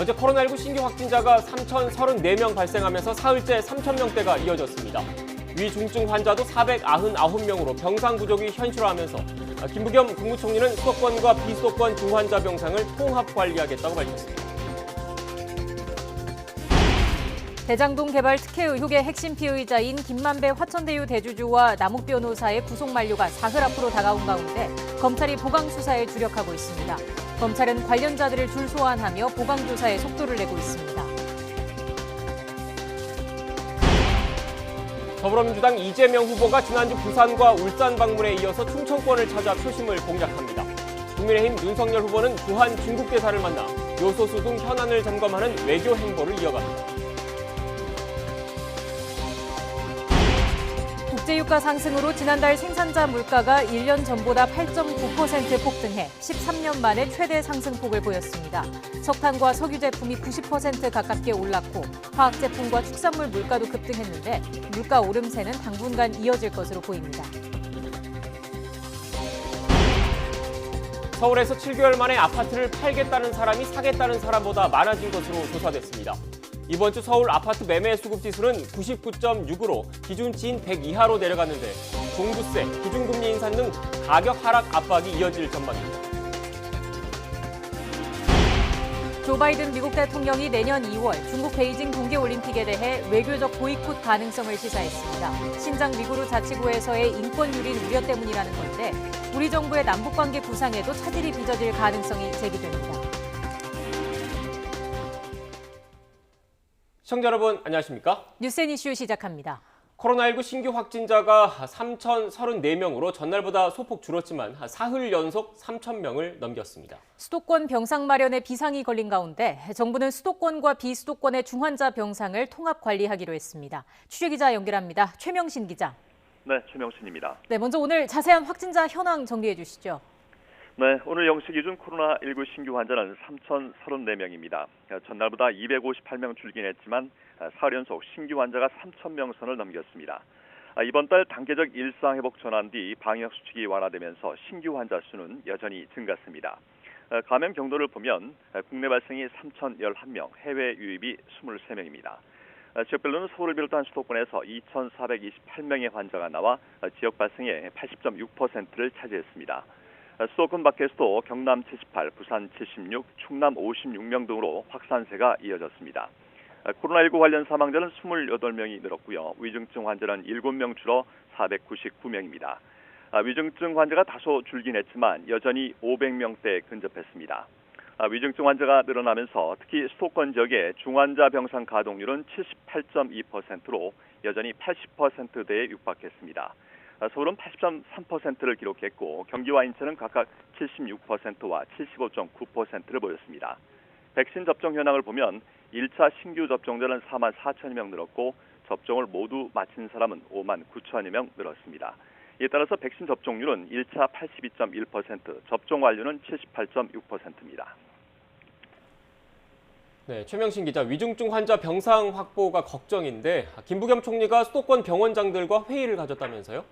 어제 코로나19 신규 확진자가 3,034명 발생하면서 사흘째 3,000명대가 이어졌습니다. 위중증 환자도 499명으로 병상 부족이 현실화하면서 김부겸 국무총리는 수도권과 비수도권 중환자 병상을 통합 관리하겠다고 밝혔습니다. 대장동 개발 특혜 의혹의 핵심 피의자인 김만배 화천대유 대주주와 남욱 변호사의 구속 만료가 사흘 앞으로 다가온 가운데 검찰이 보강 수사에 주력하고 있습니다. 검찰은 관련자들을 줄 소환하며 보강 조사에 속도를 내고 있습니다. 더불어민주당 이재명 후보가 지난주 부산과 울산 방문에 이어서 충청권을 찾아 표심을 공략합니다. 국민의힘 윤석열 후보는 주한 중국 대사를 만나 요소수 등 현안을 점검하는 외교 행보를 이어갑니다. 국제유가 상승으로 지난달 생산자 물가가 1년 전보다 8.9% 폭등해 13년 만에 최대 상승폭을 보였습니다. 석탄과 석유 제품이 90% 가깝게 올랐고 화학 제품과 축산물 물가도 급등했는데 물가 오름세는 당분간 이어질 것으로 보입니다. 서울에서 7개월 만에 아파트를 팔겠다는 사람이 사겠다는 사람보다 많아진 것으로 조사됐습니다. 이번 주 서울 아파트 매매 수급 지수는 99.6으로 기준치인 100 이하로 내려갔는데 종부세, 기준금리 인상 등 가격 하락 압박이 이어질 전망입니다. 조 바이든 미국 대통령이 내년 2월 중국 베이징 동계올림픽에 대해 외교적 보이콧 가능성을 시사했습니다. 신장 위구르 자치구에서의 인권 유린 우려 때문이라는 건데 우리 정부의 남북관계 구상에도 차질이 빚어질 가능성이 제기됩니다. 시청자 여러분 안녕하십니까? 뉴스앤 이슈 시작합니다. 코로나19 신규 확진자가 3,034명으로 전날보다 소폭 줄었지만 사흘 연속 3,000명을 넘겼습니다. 수도권 병상 마련에 비상이 걸린 가운데 정부는 수도권과 비수도권의 중환자 병상을 통합 관리하기로 했습니다. 취재기자 연결합니다. 최명신 기자. 네, 최명신입니다. 네, 먼저 오늘 자세한 확진자 현황 정리해 주시죠. 네, 오늘 0시 기준 코로나19 신규 환자는 3,034명입니다. 전날보다 258명 줄긴 했지만 사흘 연속 신규 환자가 3,000명 선을 넘겼습니다. 이번 달 단계적 일상회복 전환 뒤 방역 수칙이 완화되면서 신규 환자 수는 여전히 증가했습니다. 감염 경로를 보면 국내 발생이 3,011명, 해외 유입이 23명입니다. 지역별로는 서울을 비롯한 수도권에서 2,428명의 환자가 나와 지역 발생의 80.6%를 차지했습니다. 수도권 밖에서도 경남 78, 부산 76, 충남 56명 등으로 확산세가 이어졌습니다. 코로나19 관련 사망자는 28명이 늘었고요. 위중증 환자는 7명 줄어 499명입니다. 위중증 환자가 다소 줄긴 했지만 여전히 500명대에 근접했습니다. 위중증 환자가 늘어나면서 특히 수도권 지역의 중환자 병상 가동률은 78.2%로 여전히 80%대에 육박했습니다. 서울은 80.3%를 기록했고 경기와 인천은 각각 76%와 75.9%를 보였습니다. 백신 접종 현황을 보면 1차 신규 접종자는 4만 4천여 명 늘었고 접종을 모두 마친 사람은 5만 9천여 명 늘었습니다. 이에 따라서 백신 접종률은 1차 82.1%, 접종 완료는 78.6%입니다. 네, 최명신 기자, 위중증 환자 병상 확보가 걱정인데 김부겸 총리가 수도권 병원장들과 회의를 가졌다면서요?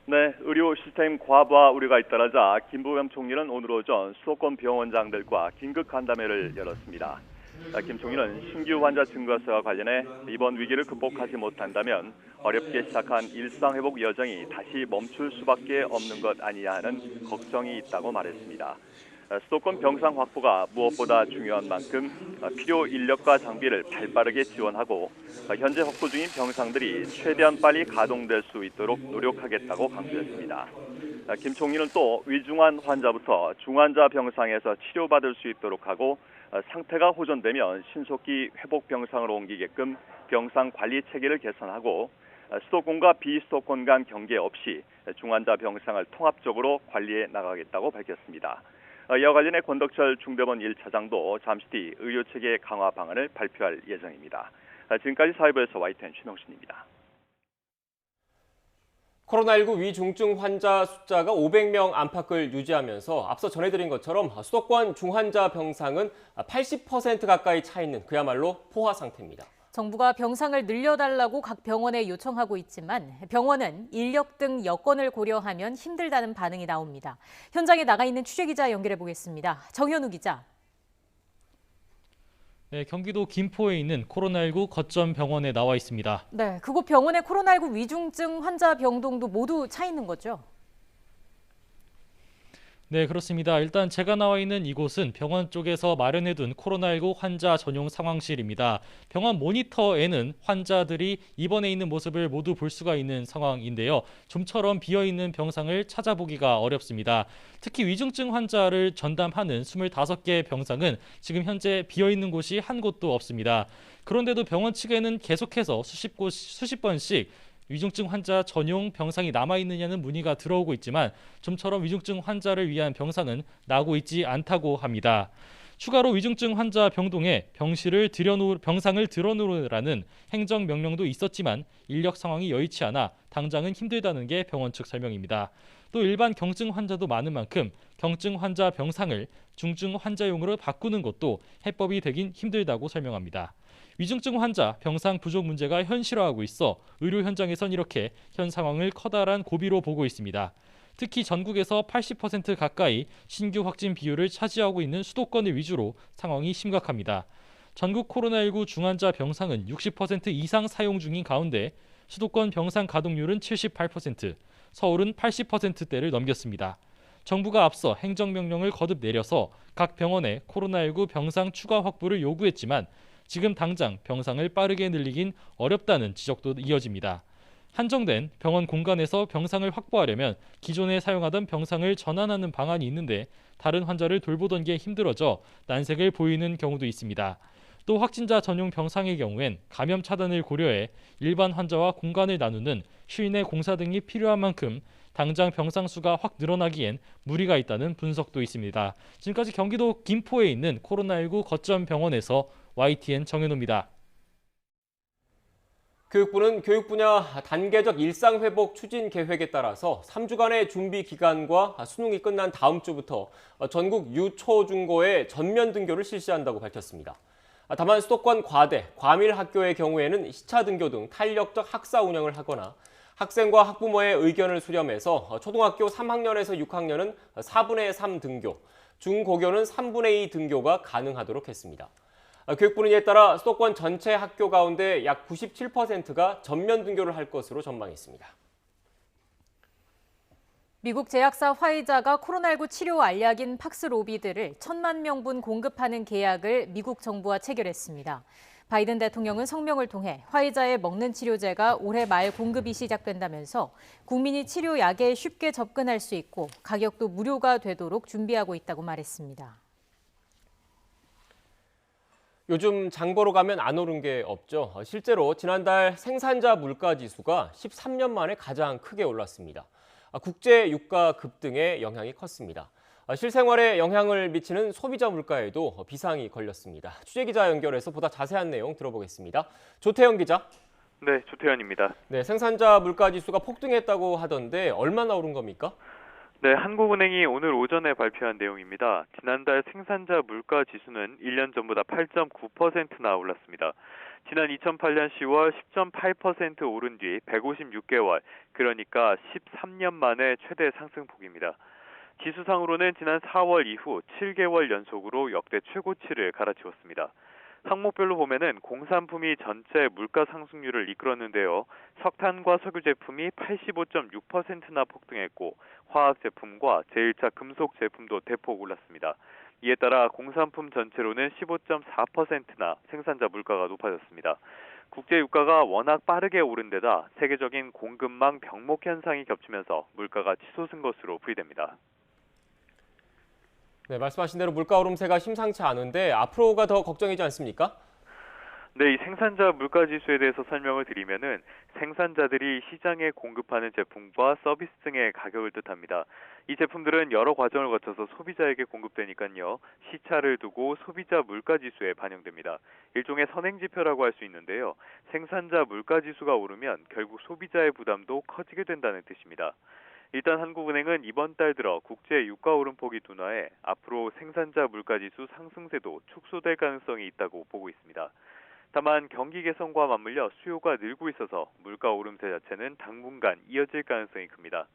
네, 의료 시스템 과부하 우려가 잇따르자 김부겸 총리는 오늘 오전 수도권 병원장들과 긴급 간담회를 열었습니다. 김 총리는 신규 환자 증가세와 관련해 이번 위기를 극복하지 못한다면 어렵게 시작한 일상회복 여정이 다시 멈출 수밖에 없는 것 아니냐 하는 걱정이 있다고 말했습니다. 수도권 병상 확보가 무엇보다 중요한 만큼 필요 인력과 장비를 발빠르게 지원하고 현재 확보 중인 병상들이 최대한 빨리 가동될 수 있도록 노력하겠다고 강조했습니다. 김 총리는 또 위중한 환자부터 중환자 병상에서 치료받을 수 있도록 하고 상태가 호전되면 신속히 회복 병상으로 옮기게끔 병상 관리 체계를 개선하고 수도권과 비수도권 간 경계 없이 중환자 병상을 통합적으로 관리해 나가겠다고 밝혔습니다. 이와 관련해 권덕철 중대본 1차장도 잠시 뒤 의료체계 강화 방안을 발표할 예정입니다. 지금까지 사회부에서 YTN 최명신입니다. 코로나19 위중증 환자 숫자가 500명 안팎을 유지하면서 앞서 전해드린 것처럼 수도권 중환자 병상은 80% 가까이 차 있는 그야말로 포화 상태입니다. 정부가 병상을 늘려달라고 각 병원에 요청하고 있지만 병원은 인력 등 여건을 고려하면 힘들다는 반응이 나옵니다. 현장에 나가 있는 취재기자 연결해 보겠습니다. 정현우 기자. 네, 경기도 김포에 있는 코로나19 거점 병원에 나와 있습니다. 네, 그곳 병원의 코로나19 위중증 환자 병동도 모두 차 있는 거죠? 네, 그렇습니다. 일단 제가 나와 있는 이곳은 병원 쪽에서 마련해둔 코로나19 환자 전용 상황실입니다. 병원 모니터에는 환자들이 입원해 있는 모습을 모두 볼 수가 있는 상황인데요. 좀처럼 비어있는 병상을 찾아보기가 어렵습니다. 특히 위중증 환자를 전담하는 25개 병상은 지금 현재 비어있는 곳이 한 곳도 없습니다. 그런데도 병원 측에는 계속해서 수십 번씩 위중증 환자 전용 병상이 남아있느냐는 문의가 들어오고 있지만 좀처럼 위중증 환자를 위한 병상은 나고 있지 않다고 합니다. 추가로 위중증 환자 병동에 병상을 들어놓으라는 행정명령도 있었지만 인력 상황이 여의치 않아 당장은 힘들다는 게 병원 측 설명입니다. 또 일반 경증 환자도 많은 만큼 경증 환자 병상을 중증 환자용으로 바꾸는 것도 해법이 되긴 힘들다고 설명합니다. 위중증 환자 병상 부족 문제가 현실화하고 있어 의료 현장에선 이렇게 현 상황을 커다란 고비로 보고 있습니다. 특히 전국에서 80% 가까이 신규 확진 비율을 차지하고 있는 수도권을 위주로 상황이 심각합니다. 전국 코로나19 중환자 병상은 60% 이상 사용 중인 가운데 수도권 병상 가동률은 78%, 서울은 80%대를 넘겼습니다. 정부가 앞서 행정명령을 거듭 내려서 각 병원에 코로나19 병상 추가 확보를 요구했지만 지금 당장 병상을 빠르게 늘리긴 어렵다는 지적도 이어집니다. 한정된 병원 공간에서 병상을 확보하려면 기존에 사용하던 병상을 전환하는 방안이 있는데 다른 환자를 돌보던 게 힘들어져 난색을 보이는 경우도 있습니다. 또 확진자 전용 병상의 경우엔 감염 차단을 고려해 일반 환자와 공간을 나누는 실내 공사 등이 필요한 만큼 당장 병상 수가 확 늘어나기엔 무리가 있다는 분석도 있습니다. 지금까지 경기도 김포에 있는 코로나19 거점 병원에서 YTN 정현호입니다. 교육부는 교육 분야 단계적 일상 회복 추진 계획에 따라서 3주간의 준비 기간과 수능이 끝난 다음 주부터 전국 유초중고의 전면 등교를 실시한다고 밝혔습니다. 다만 수도권 과대, 과밀 학교의 경우에는 시차 등교 등 탄력적 학사 운영을 하거나 학생과 학부모의 의견을 수렴해서 초등학교 3학년에서 6학년은 4분의 3 등교, 중고교는 3분의 2 등교가 가능하도록 했습니다. 교육부는 이에 따라 수도권 전체 학교 가운데 약 97%가 전면 등교를 할 것으로 전망했습니다. 미국 제약사 화이자가 코로나19 치료 알약인 팍스로비드를 1,000만 명분 공급하는 계약을 미국 정부와 체결했습니다. 바이든 대통령은 성명을 통해 화이자의 먹는 치료제가 올해 말 공급이 시작된다면서 국민이 치료약에 쉽게 접근할 수 있고 가격도 무료가 되도록 준비하고 있다고 말했습니다. 요즘 장 보러 가면 안 오른 게 없죠. 실제로 지난달 생산자 물가 지수가 13년 만에 가장 크게 올랐습니다. 국제 유가 급등에 영향이 컸습니다. 실생활에 영향을 미치는 소비자 물가에도 비상이 걸렸습니다. 취재기자 연결해서 보다 자세한 내용 들어보겠습니다. 조태영 기자. 네, 조태현입니다. 네, 생산자 물가 지수가 폭등했다고 하던데 얼마나 오른 겁니까? 네, 한국은행이 오늘 오전에 발표한 내용입니다. 지난달 생산자 물가 지수는 1년 전보다 8.9%나 올랐습니다. 지난 2008년 10월 10.8% 오른 뒤 156개월, 그러니까 13년 만에 최대 상승폭입니다. 지수상으로는 지난 4월 이후 7개월 연속으로 역대 최고치를 갈아치웠습니다. 항목별로 보면은 공산품이 전체 물가 상승률을 이끌었는데요. 석탄과 석유 제품이 85.6%나 폭등했고 화학 제품과 제1차 금속 제품도 대폭 올랐습니다. 이에 따라 공산품 전체로는 15.4%나 생산자 물가가 높아졌습니다. 국제 유가가 워낙 빠르게 오른 데다 세계적인 공급망 병목 현상이 겹치면서 물가가 치솟은 것으로 풀이됩니다. 네, 말씀하신 대로 물가 오름세가 심상치 않은데 앞으로가 더 걱정이지 않습니까? 네, 이 생산자 물가 지수에 대해서 설명을 드리면은 생산자들이 시장에 공급하는 제품과 서비스 등의 가격을 뜻합니다. 이 제품들은 여러 과정을 거쳐서 소비자에게 공급되니까요. 시차를 두고 소비자 물가 지수에 반영됩니다. 일종의 선행지표라고 할 수 있는데요. 생산자 물가 지수가 오르면 결국 소비자의 부담도 커지게 된다는 뜻입니다. 일단 한국은행은 이번 달 들어 국제 유가 오름폭이 둔화해 앞으로 생산자 물가지수 상승세도 축소될 가능성이 있다고 보고 있습니다. 다만 경기 개선과 맞물려 수요가 늘고 있어서 물가 오름세 자체는 당분간 이어질 가능성이 큽니다.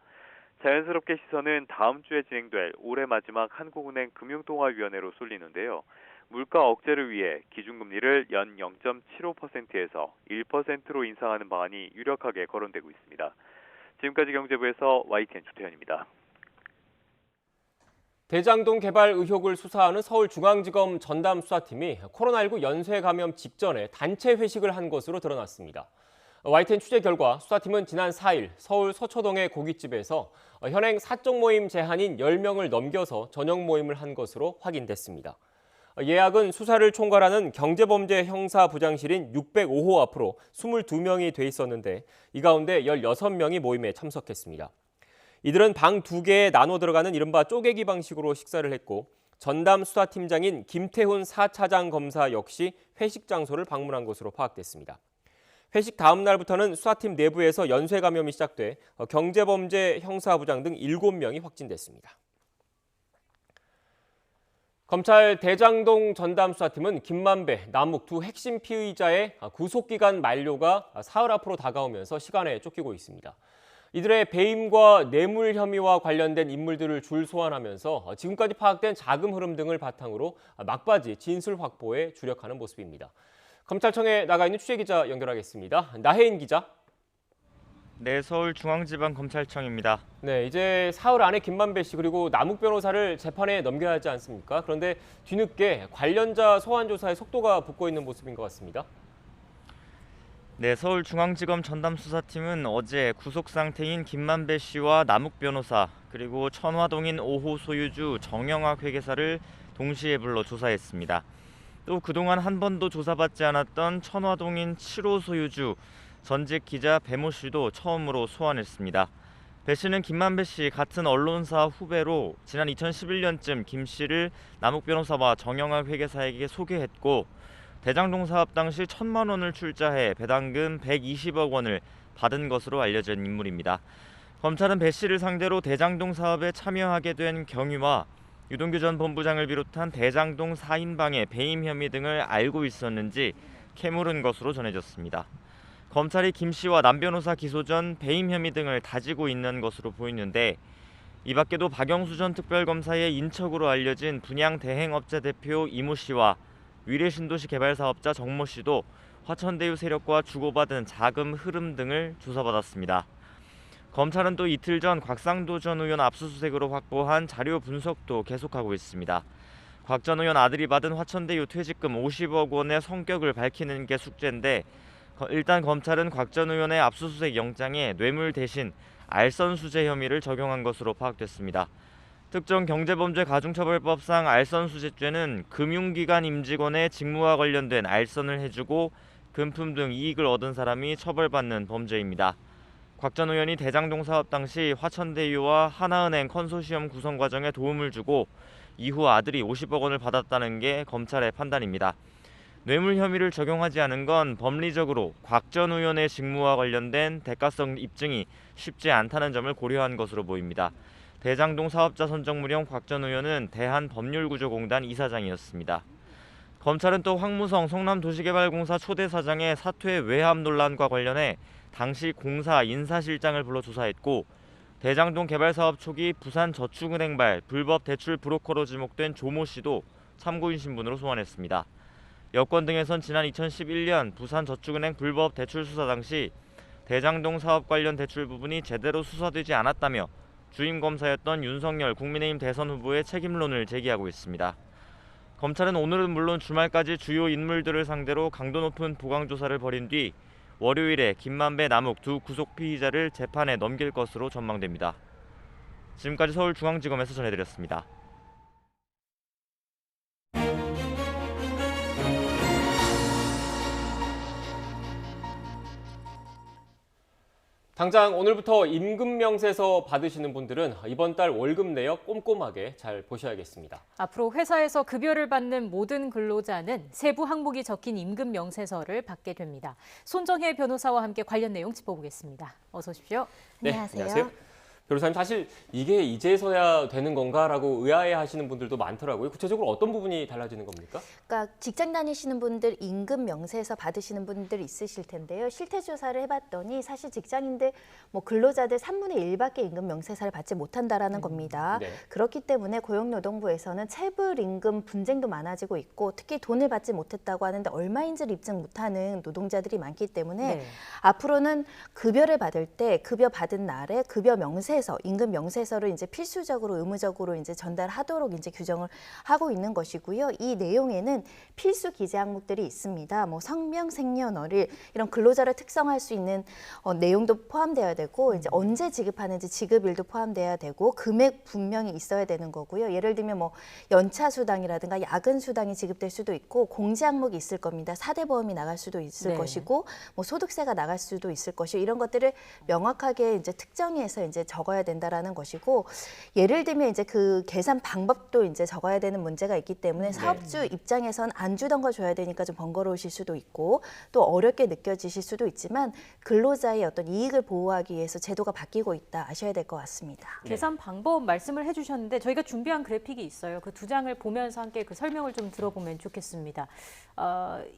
자연스럽게 시선은 다음 주에 진행될 올해 마지막 한국은행 금융통화위원회로 쏠리는데요. 물가 억제를 위해 기준금리를 연 0.75%에서 1%로 인상하는 방안이 유력하게 거론되고 있습니다. 지금까지 경제부에서 YTN 주태현입니다. 대장동 개발 의혹을 수사하는 서울중앙지검 전담수사팀이 코로나19 연쇄 감염 직전에 단체 회식을 한 것으로 드러났습니다. YTN 취재 결과 수사팀은 지난 4일 서울 서초동의 고깃집에서 현행 사적 모임 제한인 10명을 넘겨서 저녁 모임을 한 것으로 확인됐습니다. 예약은 수사를 총괄하는 경제범죄 형사부장실인 605호 앞으로 22명이 돼 있었는데 이 가운데 16명이 모임에 참석했습니다. 이들은 방 2개에 나눠 들어가는 이른바 쪼개기 방식으로 식사를 했고 전담 수사팀장인 김태훈 4차장 검사 역시 회식 장소를 방문한 것으로 파악됐습니다. 회식 다음 날부터는 수사팀 내부에서 연쇄 감염이 시작돼 경제범죄 형사부장 등 7명이 확진됐습니다. 검찰 대장동 전담수사팀은 김만배, 남욱 두 핵심 피의자의 구속기간 만료가 사흘 앞으로 다가오면서 시간에 쫓기고 있습니다. 이들의 배임과 뇌물 혐의와 관련된 인물들을 줄 소환하면서 지금까지 파악된 자금 흐름 등을 바탕으로 막바지 진술 확보에 주력하는 모습입니다. 검찰청에 나가 있는 취재기자 연결하겠습니다. 나혜인 기자. 네, 서울중앙지방검찰청입니다. 네, 이제 사흘 안에 김만배 씨 그리고 남욱 변호사를 재판에 넘겨야 하지 않습니까? 그런데 뒤늦게 관련자 소환 조사에 속도가 붙고 있는 모습인 것 같습니다. 네, 서울중앙지검 전담수사팀은 어제 구속 상태인 김만배 씨와 남욱 변호사 그리고 천화동인 5호 소유주 정영학 회계사를 동시에 불러 조사했습니다. 또 그동안 한 번도 조사받지 않았던 천화동인 7호 소유주 전직 기자 배모 씨도 처음으로 소환했습니다. 배 씨는 김만배 씨 같은 언론사 후배로 지난 2011년쯤 김 씨를 남욱 변호사와 정영학 회계사에게 소개했고 대장동 사업 당시 1,000만 원을 출자해 배당금 120억 원을 받은 것으로 알려진 인물입니다. 검찰은 배 씨를 상대로 대장동 사업에 참여하게 된 경위와 유동규 전 본부장을 비롯한 대장동 4인방의 배임 혐의 등을 알고 있었는지 캐물은 것으로 전해졌습니다. 검찰이 김 씨와 남 변호사 기소 전 배임 혐의 등을 다지고 있는 것으로 보이는데 이 밖에도 박영수 전 특별검사의 인척으로 알려진 분양 대행업체 대표 이모 씨와 위례신도시 개발사업자 정모 씨도 화천대유 세력과 주고받은 자금 흐름 등을 조사받았습니다. 검찰은 또 이틀 전 곽상도 전 의원 압수수색으로 확보한 자료 분석도 계속하고 있습니다. 곽 전 의원 아들이 받은 화천대유 퇴직금 50억 원의 성격을 밝히는 게 숙제인데 일단 검찰은 곽 전 의원의 압수수색 영장에 뇌물 대신 알선수재 혐의를 적용한 것으로 파악됐습니다. 특정 경제범죄 가중처벌법상 알선수재죄는 금융기관 임직원의 직무와 관련된 알선을 해주고 금품 등 이익을 얻은 사람이 처벌받는 범죄입니다. 곽 전 의원이 대장동 사업 당시 화천대유와 하나은행 컨소시엄 구성 과정에 도움을 주고 이후 아들이 50억 원을 받았다는 게 검찰의 판단입니다. 뇌물 혐의를 적용하지 않은 건 법리적으로 곽 전 의원의 직무와 관련된 대가성 입증이 쉽지 않다는 점을 고려한 것으로 보입니다. 대장동 사업자 선정무령 곽 전 의원은 대한법률구조공단 이사장이었습니다. 검찰은 또 황무성 성남도시개발공사 초대 사장의 사퇴 외압 논란과 관련해 당시 공사 인사실장을 불러 조사했고 대장동 개발사업 초기 부산저축은행발 불법 대출 브로커로 지목된 조모 씨도 참고인 신분으로 소환했습니다. 여권 등에선 지난 2011년 부산저축은행 불법 대출 수사 당시 대장동 사업 관련 대출 부분이 제대로 수사되지 않았다며 주임 검사였던 윤석열 국민의힘 대선 후보의 책임론을 제기하고 있습니다. 검찰은 오늘은 물론 주말까지 주요 인물들을 상대로 강도 높은 보강 조사를 벌인 뒤 월요일에 김만배, 남욱 두 구속 피의자를 재판에 넘길 것으로 전망됩니다. 지금까지 서울중앙지검에서 전해드렸습니다. 당장 오늘부터 임금명세서 받으시는 분들은 이번 달 월급 내역 꼼꼼하게 잘 보셔야겠습니다. 앞으로 회사에서 급여를 받는 모든 근로자는 세부 항목이 적힌 임금명세서를 받게 됩니다. 손정혜 변호사와 함께 관련 내용 짚어보겠습니다. 어서 오십시오. 네, 안녕하세요. 안녕하세요. 변호사님, 사실 이게 이제서야 되는 건가라고 의아해하시는 분들도 많더라고요. 구체적으로 어떤 부분이 달라지는 겁니까? 그러니까 직장 다니시는 분들 임금 명세서 받으시는 분들 있으실 텐데요. 실태 조사를 해봤더니 사실 직장인들, 근로자들 3분의 1밖에 임금 명세서를 받지 못한다라는 겁니다. 네. 그렇기 때문에 고용노동부에서는 체불 임금 분쟁도 많아지고 있고 특히 돈을 받지 못했다고 하는데 얼마인지를 입증 못하는 노동자들이 많기 때문에 네. 앞으로는 급여를 받을 때 급여 받은 날에 급여 명세서, 임금 명세서를 이제 필수적으로 의무적으로 이제 전달하도록 이제 규정을 하고 있는 것이고요. 이 내용에는 필수 기재 항목들이 있습니다. 성명, 생년월일 이런 근로자를 특성할 수 있는 내용도 포함되어야 되고 이제 언제 지급하는지 지급일도 포함돼야 되고 금액 분명히 있어야 되는 거고요. 예를 들면 연차 수당이라든가 야근 수당이 지급될 수도 있고 공제 항목이 있을 겁니다. 4대 보험이 나갈 수도 있을 네. 것이고 소득세가 나갈 수도 있을 것이고 이런 것들을 명확하게 이제 특정해서 이제 적어야 된다라는 것이고 예를 들면 이제 그 계산 방법도 이제 적어야 되는 문제가 있기 때문에 사업주 입장에선 안 주던 거 줘야 되니까 좀 번거로우실 수도 있고 또 어렵게 느껴지실 수도 있지만 근로자의 어떤 이익을 보호하기 위해서 제도가 바뀌고 있다 아셔야 될 것 같습니다. 계산 방법 말씀을 해주셨는데 저희가 준비한 그래픽이 있어요. 그 두 장을 보면서 함께 그 설명을 좀 들어보면 좋겠습니다.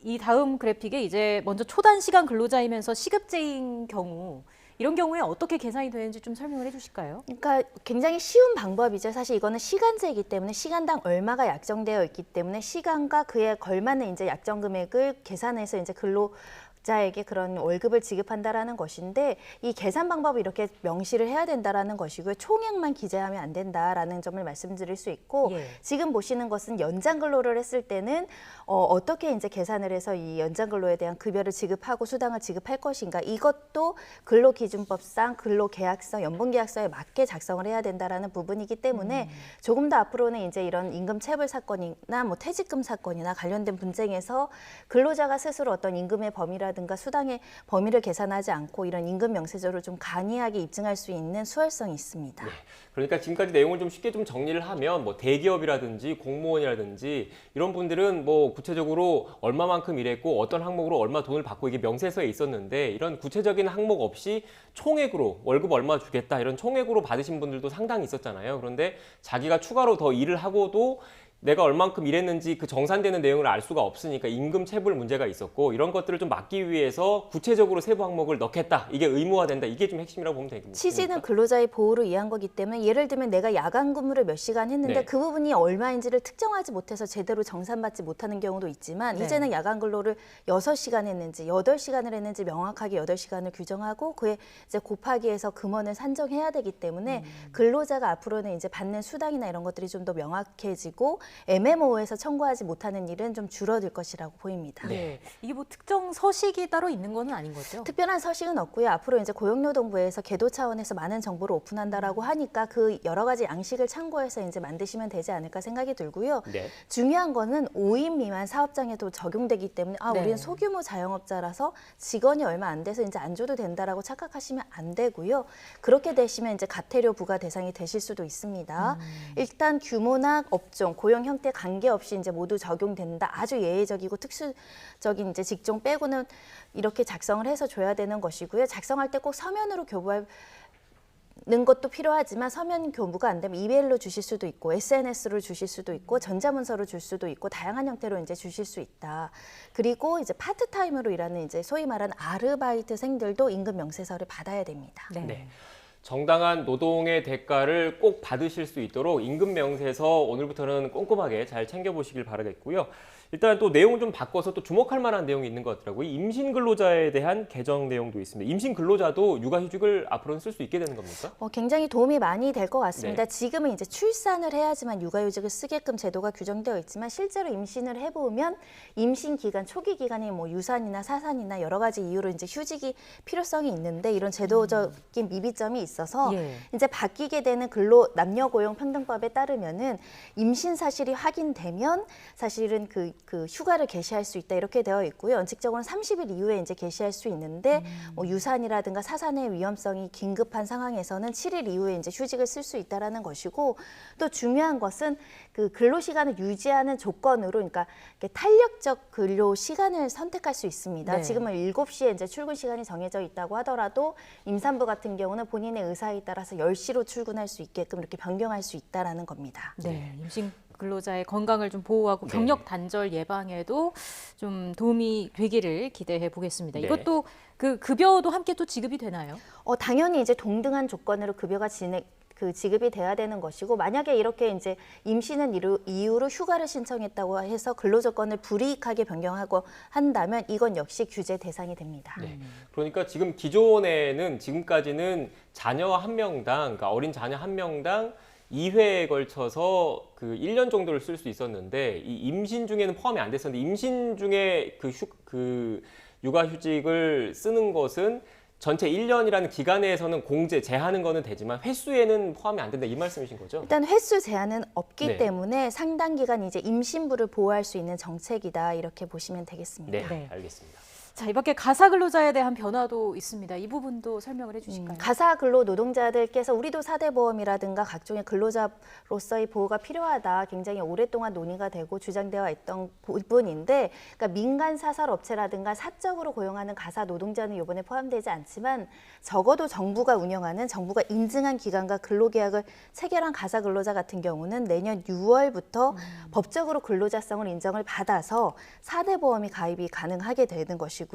이 다음 그래픽에 이제 먼저 초단 시간 근로자이면서 시급제인 경우 이런 경우에 어떻게 계산이 되는지 좀 설명을 해주실까요? 그러니까 굉장히 쉬운 방법이죠. 사실 이거는 시간제이기 때문에 시간당 얼마가 약정되어 있기 때문에 시간과 그에 걸맞는 이제 약정 금액을 계산해서 이제 근로자에게 그런 월급을 지급한다라는 것인데 이 계산 방법을 이렇게 명시를 해야 된다라는 것이고요. 총액만 기재하면 안 된다라는 점을 말씀드릴 수 있고 예. 지금 보시는 것은 연장 근로를 했을 때는 어떻게 이제 계산을 해서 이 연장 근로에 대한 급여를 지급하고 수당을 지급할 것인가 이것도 근로기준법상 근로계약서, 연봉계약서에 맞게 작성을 해야 된다라는 부분이기 때문에 조금 더 앞으로는 이제 이런 임금 체불 사건이나 퇴직금 사건이나 관련된 분쟁에서 근로자가 스스로 어떤 임금의 범위라든가 수당의 범위를 계산하지 않고 이런 임금 명세조를 좀 간이하게 입증할 수 있는 수월성이 있습니다. 네. 그러니까 지금까지 내용을 좀 쉽게 좀 정리를 하면 대기업이라든지 공무원이라든지 이런 분들은 구체적으로 얼마만큼 일했고 어떤 항목으로 얼마 돈을 받고 이게 명세서에 있었는데 이런 구체적인 항목 없이 총액으로 월급 얼마 주겠다 이런 총액으로 받으신 분들도 상당히 있었잖아요. 그런데 자기가 추가로 더 일을 하고도 내가 얼만큼 일했는지 그 정산되는 내용을 알 수가 없으니까 임금 체불 문제가 있었고 이런 것들을 좀 막기 위해서 구체적으로 세부 항목을 넣겠다. 이게 의무화된다. 이게 좀 핵심이라고 보면 되겠습니다. 취지는 근로자의 보호를 위한 거기 때문에 예를 들면 내가 야간 근무를 몇 시간 했는데 네. 그 부분이 얼마인지를 특정하지 못해서 제대로 정산받지 못하는 경우도 있지만 네. 이제는 야간 근로를 6시간 했는지 8시간을 했는지 명확하게 8시간을 규정하고 그에 이제 곱하기 해서 금원을 산정해야 되기 때문에 근로자가 앞으로는 이제 받는 수당이나 이런 것들이 좀 더 명확해지고 MMO에서 청구하지 못하는 일은 좀 줄어들 것이라고 보입니다. 네. 이게 특정 서식이 따로 있는 건 아닌 거죠? 특별한 서식은 없고요. 앞으로 이제 고용노동부에서 계도 차원에서 많은 정보를 오픈한다라고 하니까 그 여러 가지 양식을 참고해서 이제 만드시면 되지 않을까 생각이 들고요. 네. 중요한 거는 5인 미만 사업장에도 적용되기 때문에 네. 우리는 소규모 자영업자라서 직원이 얼마 안 돼서 이제 안 줘도 된다라고 착각하시면 안 되고요. 그렇게 되시면 이제 가태료 부과 대상이 되실 수도 있습니다. 일단 규모나 업종, 고용 형태 관계없이 이제 모두 적용된다. 아주 예외적이고 특수적인 이제 직종 빼고는 이렇게 작성을 해서 줘야 되는 것이고요. 작성할 때 꼭 서면으로 교부하는 것도 필요하지만 서면 교부가 안 되면 이메일로 주실 수도 있고 SNS로 주실 수도 있고 전자문서로 줄 수도 있고 다양한 형태로 이제 주실 수 있다. 그리고 이제 파트타임으로 일하는 이제 소위 말하는 아르바이트생들도 임금 명세서를 받아야 됩니다. 네. 정당한 노동의 대가를 꼭 받으실 수 있도록 임금 명세서 오늘부터는 꼼꼼하게 잘 챙겨보시길 바라겠고요. 일단 또 내용을 좀 바꿔서 또 주목할 만한 내용이 있는 것 같더라고요. 임신 근로자에 대한 개정 내용도 있습니다. 임신 근로자도 육아휴직을 앞으로는 쓸 수 있게 되는 겁니까? 굉장히 도움이 많이 될 것 같습니다. 네. 지금은 이제 출산을 해야지만 육아휴직을 쓰게끔 제도가 규정되어 있지만 실제로 임신을 해보면 임신 기간, 초기 기간에 유산이나 사산이나 여러 가지 이유로 이제 휴직이 필요성이 있는데 이런 제도적인 미비점이 있어서 예. 이제 바뀌게 되는 근로 남녀 고용 평등법에 따르면은 임신 사실이 확인되면 사실은 그 휴가를 개시할 수 있다 이렇게 되어 있고요. 원칙적으로는 30일 이후에 이제 개시할 수 있는데 유산이라든가 사산의 위험성이 긴급한 상황에서는 7일 이후에 이제 휴직을 쓸 수 있다라는 것이고 또 중요한 것은 그 근로 시간을 유지하는 조건으로 그러니까 탄력적 근로 시간을 선택할 수 있습니다. 네. 지금은 7시에 이제 출근 시간이 정해져 있다고 하더라도 임산부 같은 경우는 본인의 의사에 따라서 10시로 출근할 수 있게끔 이렇게 변경할 수 있다라는 겁니다. 네, 임신 근로자의 건강을 좀 보호하고 네. 경력 단절 예방에도 좀 도움이 되기를 기대해 보겠습니다. 네. 이것도 그 급여도 함께 또 지급이 되나요? 당연히 이제 동등한 조건으로 급여가 지급이 돼야 되는 것이고, 만약에 이렇게 이제 임신은 이유로 휴가를 신청했다고 해서 근로조건을 불이익하게 변경하고 한다면 이건 역시 규제 대상이 됩니다. 네. 그러니까 지금 기존에는 지금까지는 자녀 한 명당, 그러니까 어린 자녀 한 명당 2회에 걸쳐서 그 1년 정도를 쓸 수 있었는데, 이 임신 중에는 포함이 안 됐었는데, 임신 중에 그 육아휴직을 쓰는 것은 전체 1년이라는 기간 내에서는 공제, 제한하는 거는 되지만 횟수에는 포함이 안 된다, 이 말씀이신 거죠? 일단 횟수 제한은 없기 네. 때문에 상당 기간 이제 임신부를 보호할 수 있는 정책이다, 이렇게 보시면 되겠습니다. 네, 네. 알겠습니다. 자, 이밖에 가사 근로자에 대한 변화도 있습니다. 이 부분도 설명을 해주실까요? 가사 근로 노동자들께서 우리도 4대 보험이라든가 각종의 근로자로서의 보호가 필요하다, 굉장히 오랫동안 논의가 되고 주장되어 있던 부분인데, 그러니까 민간 사설 업체라든가 사적으로 고용하는 가사 노동자는 이번에 포함되지 않지만, 적어도 정부가 운영하는, 정부가 인증한 기관과 근로계약을 체결한 가사 근로자 같은 경우는 내년 6월부터 법적으로 근로자성을 인정을 받아서 4대 보험이 가입이 가능하게 되는 것이고,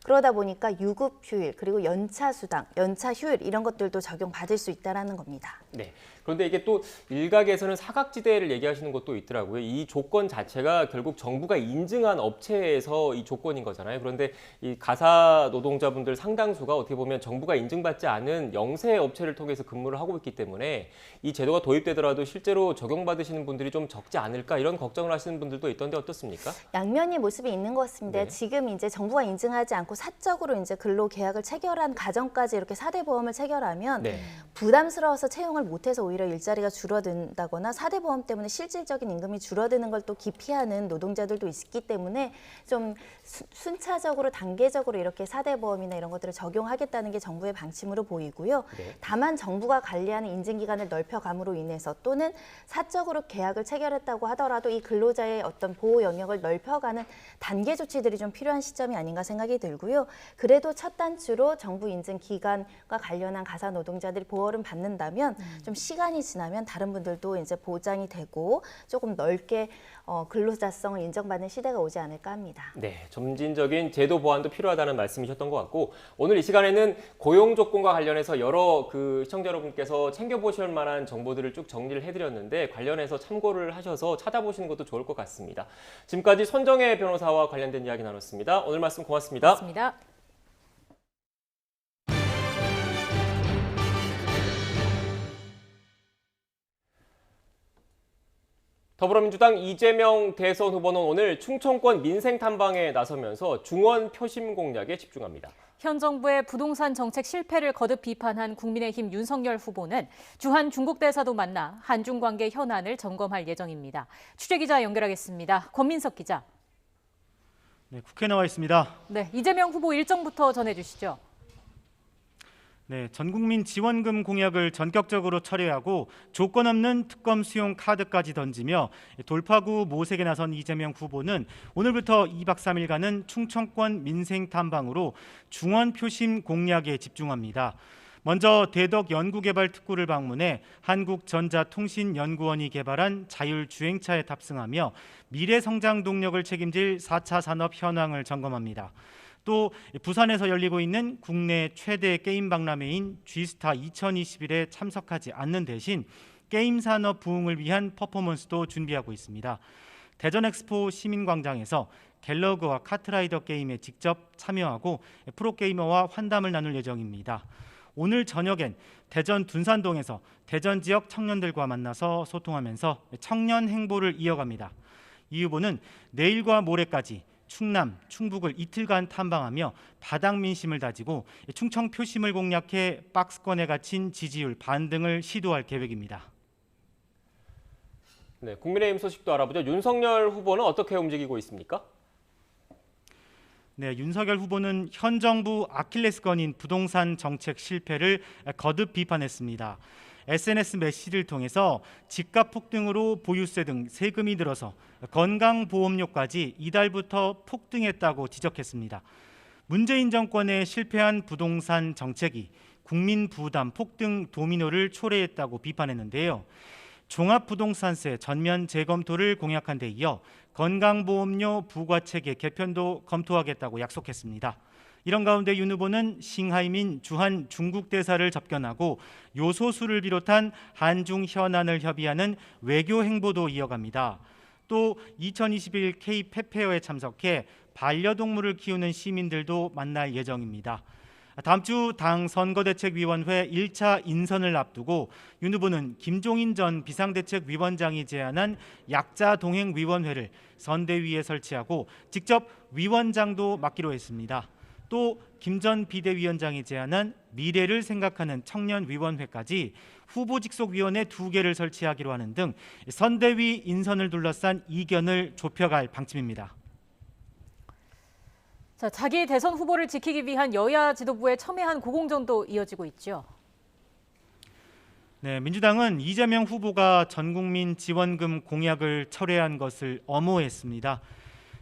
그러다 보니까 유급 휴일, 그리고 연차 수당, 연차 휴일 이런 것들도 적용받을 수 있다라는 겁니다. 네. 그런데 이게 또 일각에서는 사각지대를 얘기하시는 것도 있더라고요. 이 조건 자체가 결국 정부가 인증한 업체에서 이 조건인 거잖아요. 그런데 이 가사 노동자분들 상당수가 어떻게 보면 정부가 인증받지 않은 영세 업체를 통해서 근무를 하고 있기 때문에 이 제도가 도입되더라도 실제로 적용받으시는 분들이 좀 적지 않을까, 이런 걱정을 하시는 분들도 있던데 어떻습니까? 양면의 모습이 있는 것 같습니다. 네. 지금 이제 정부가 인증하지 않고 사적으로 이제 근로 계약을 체결한 가정까지 이렇게 4대 보험을 체결하면 네. 부담스러워서 채용을 못해서 오히려 일자리가 줄어든다거나 4대 보험 때문에 실질적인 임금이 줄어드는 걸 또 기피하는 노동자들도 있기 때문에 좀 순차적으로 단계적으로 이렇게 4대 보험이나 이런 것들을 적용하겠다는 게 정부의 방침으로 보이고요. 네. 다만 정부가 관리하는 인증기간을 넓혀감으로 인해서, 또는 사적으로 계약을 체결했다고 하더라도 이 근로자의 어떤 보호 영역을 넓혀가는 단계 조치들이 좀 필요한 시점이 아닌가 생각이 들고요. 그래도 첫 단추로 정부 인증 기간과 관련한 가사 노동자들이 보호를 받는다면 좀 시간이 지나면 다른 분들도 이제 보장이 되고 조금 넓게 근로자성을 인정받는 시대가 오지 않을까 합니다. 네, 점진적인 제도 보완도 필요하다는 말씀이셨던 것 같고, 오늘 이 시간에는 고용 조건과 관련해서 여러 그 시청자 여러분께서 챙겨보실 만한 정보들을 쭉 정리를 해드렸는데, 관련해서 참고를 하셔서 찾아보시는 것도 좋을 것 같습니다. 지금까지 손정혜 변호사와 관련된 이야기 나눴습니다. 오늘 말씀 고맙습니다. 고맙습니다. 더불어민주당 이재명 대선 후보는 오늘 충청권 민생 탐방에 나서면서 중원 표심 공략에 집중합니다. 현 정부의 부동산 정책 실패를 거듭 비판한 국민의힘 윤석열 후보는 주한 중국 대사도 만나 한중 관계 현안을 점검할 예정입니다. 취재기자 연결하겠습니다. 권민석 기자. 네, 국회에 나와 있습니다. 네, 이재명 후보 일정부터 전해주시죠. 네, 전국민 지원금 공약을 전격적으로 철회하고 조건 없는 특검 수용 카드까지 던지며 돌파구 모색에 나선 이재명 후보는 오늘부터 2박 3일간은 충청권 민생 탐방으로 중원 표심 공략에 집중합니다. 먼저 대덕 연구개발 특구를 방문해 한국전자통신연구원이 개발한 자율주행차에 탑승하며 미래 성장 동력을 책임질 4차 산업 현황을 점검합니다. 또 부산에서 열리고 있는 국내 최대 게임 박람회인 G스타 2021에 참석하지 않는 대신 게임 산업 부흥을 위한 퍼포먼스도 준비하고 있습니다. 대전 엑스포 시민광장에서 갤러그와 카트라이더 게임에 직접 참여하고 프로게이머와 환담을 나눌 예정입니다. 오늘 저녁엔 대전 둔산동에서 대전 지역 청년들과 만나서 소통하면서 청년 행보를 이어갑니다. 이 후보는 내일과 모레까지 충남, 충북을 이틀간 탐방하며 바닥 민심을 다지고 충청 표심을 공략해 박스권에 갇힌 지지율 반등을 시도할 계획입니다. 네, 국민의힘 소식도 알아보죠. 윤석열 후보는 어떻게 움직이고 있습니까? 네, 윤석열 후보는 현 정부 아킬레스건인 부동산 정책 실패를 거듭 비판했습니다. SNS 메시지를 통해서 집값 폭등으로 보유세 등 세금이 늘어서 건강보험료까지 이달부터 폭등했다고 지적했습니다. 문재인 정권의 실패한 부동산 정책이 국민 부담 폭등 도미노를 초래했다고 비판했는데요. 종합부동산세 전면 재검토를 공약한 데 이어 건강보험료 부과체계 개편도 검토하겠다고 약속했습니다. 이런 가운데 윤 후보는 싱하이민 주한 중국 대사를 접견하고 요소수를 비롯한 한중 현안을 협의하는 외교 행보도 이어갑니다. 또 2021 K-펫페어에 참석해 반려동물을 키우는 시민들도 만날 예정입니다. 다음 주 당 선거대책위원회 1차 인선을 앞두고 윤 후보는 김종인 전 비상대책위원장이 제안한 약자동행위원회를 선대위에 설치하고 직접 위원장도 맡기로 했습니다. 또 김 전 비대위원장이 제안한 미래를 생각하는 청년위원회까지 후보 직속위원회 2개를 설치하기로 하는 등 선대위 인선을 둘러싼 이견을 좁혀갈 방침입니다. 자, 자기 대선 후보를 지키기 위한 여야 지도부의 첨예한 고공전도 이어지고 있죠. 네, 민주당은 이재명 후보가 전국민 지원금 공약을 철회한 것을 엄호했습니다.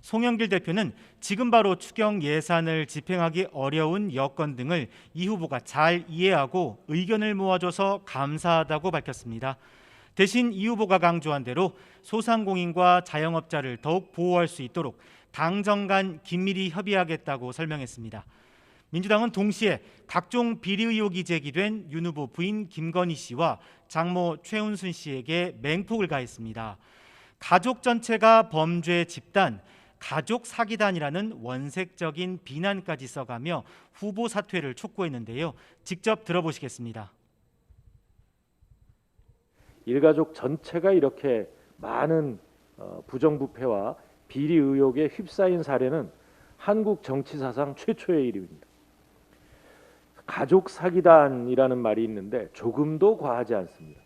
송영길 대표는 지금 바로 추경 예산을 집행하기 어려운 여건 등을 이 후보가 잘 이해하고 의견을 모아줘서 감사하다고 밝혔습니다. 대신 이 후보가 강조한 대로 소상공인과 자영업자를 더욱 보호할 수 있도록 당정 간 긴밀히 협의하겠다고 설명했습니다. 민주당은 동시에 각종 비리 의혹이 제기된 윤 후보 부인 김건희 씨와 장모 최은순 씨에게 맹폭을 가했습니다. 가족 전체가 범죄 집단, 가족 사기단이라는 원색적인 비난까지 써가며 후보 사퇴를 촉구했는데요. 직접 들어보시겠습니다. 일가족 전체가 이렇게 많은 부정부패와 비리 의혹에 휩싸인 사례는 한국 정치 사상 최초의 일입니다. 가족 사기단이라는 말이 있는데 조금도 과하지 않습니다.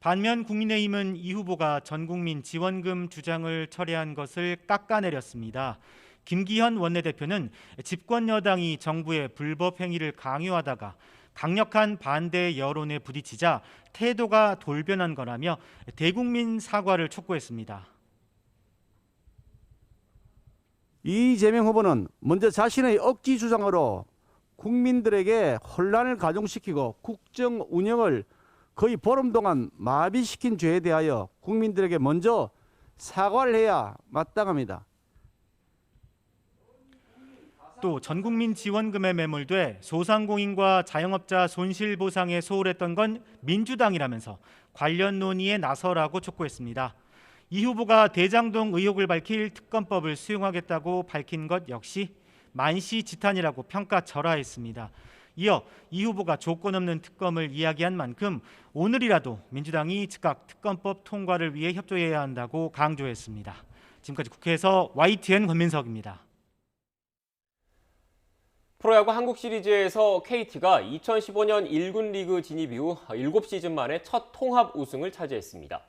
반면 국민의힘은 이 후보가 전국민 지원금 주장을 철회한 것을 깎아내렸습니다. 김기현 원내대표는 집권 여당이 정부의 불법 행위를 강요하다가 강력한 반대 여론에 부딪히자 태도가 돌변한 거라며 대국민 사과를 촉구했습니다. 이재명 후보는 먼저 자신의 억지 주장으로 국민들에게 혼란을 가중시키고 국정 운영을 거의 보름 동안 마비시킨 죄에 대하여 국민들에게 먼저 사과를 해야 마땅합니다. 또 전국민 지원금에 매몰돼 소상공인과 자영업자 손실보상에 소홀했던 건 민주당이라면서 관련 논의에 나서라고 촉구했습니다. 이 후보가 대장동 의혹을 밝힐 특검법을 수용하겠다고 밝힌 것 역시 만시지탄이라고 평가절하했습니다. 이어 이 후보가 조건 없는 특검을 이야기한 만큼 오늘이라도 민주당이 즉각 특검법 통과를 위해 협조해야 한다고 강조했습니다. 지금까지 국회에서 YTN 권민석입니다. 프로야구 한국 시리즈에서 KT가 2015년 1군 리그 진입 이후 7시즌 만에 첫 통합 우승을 차지했습니다.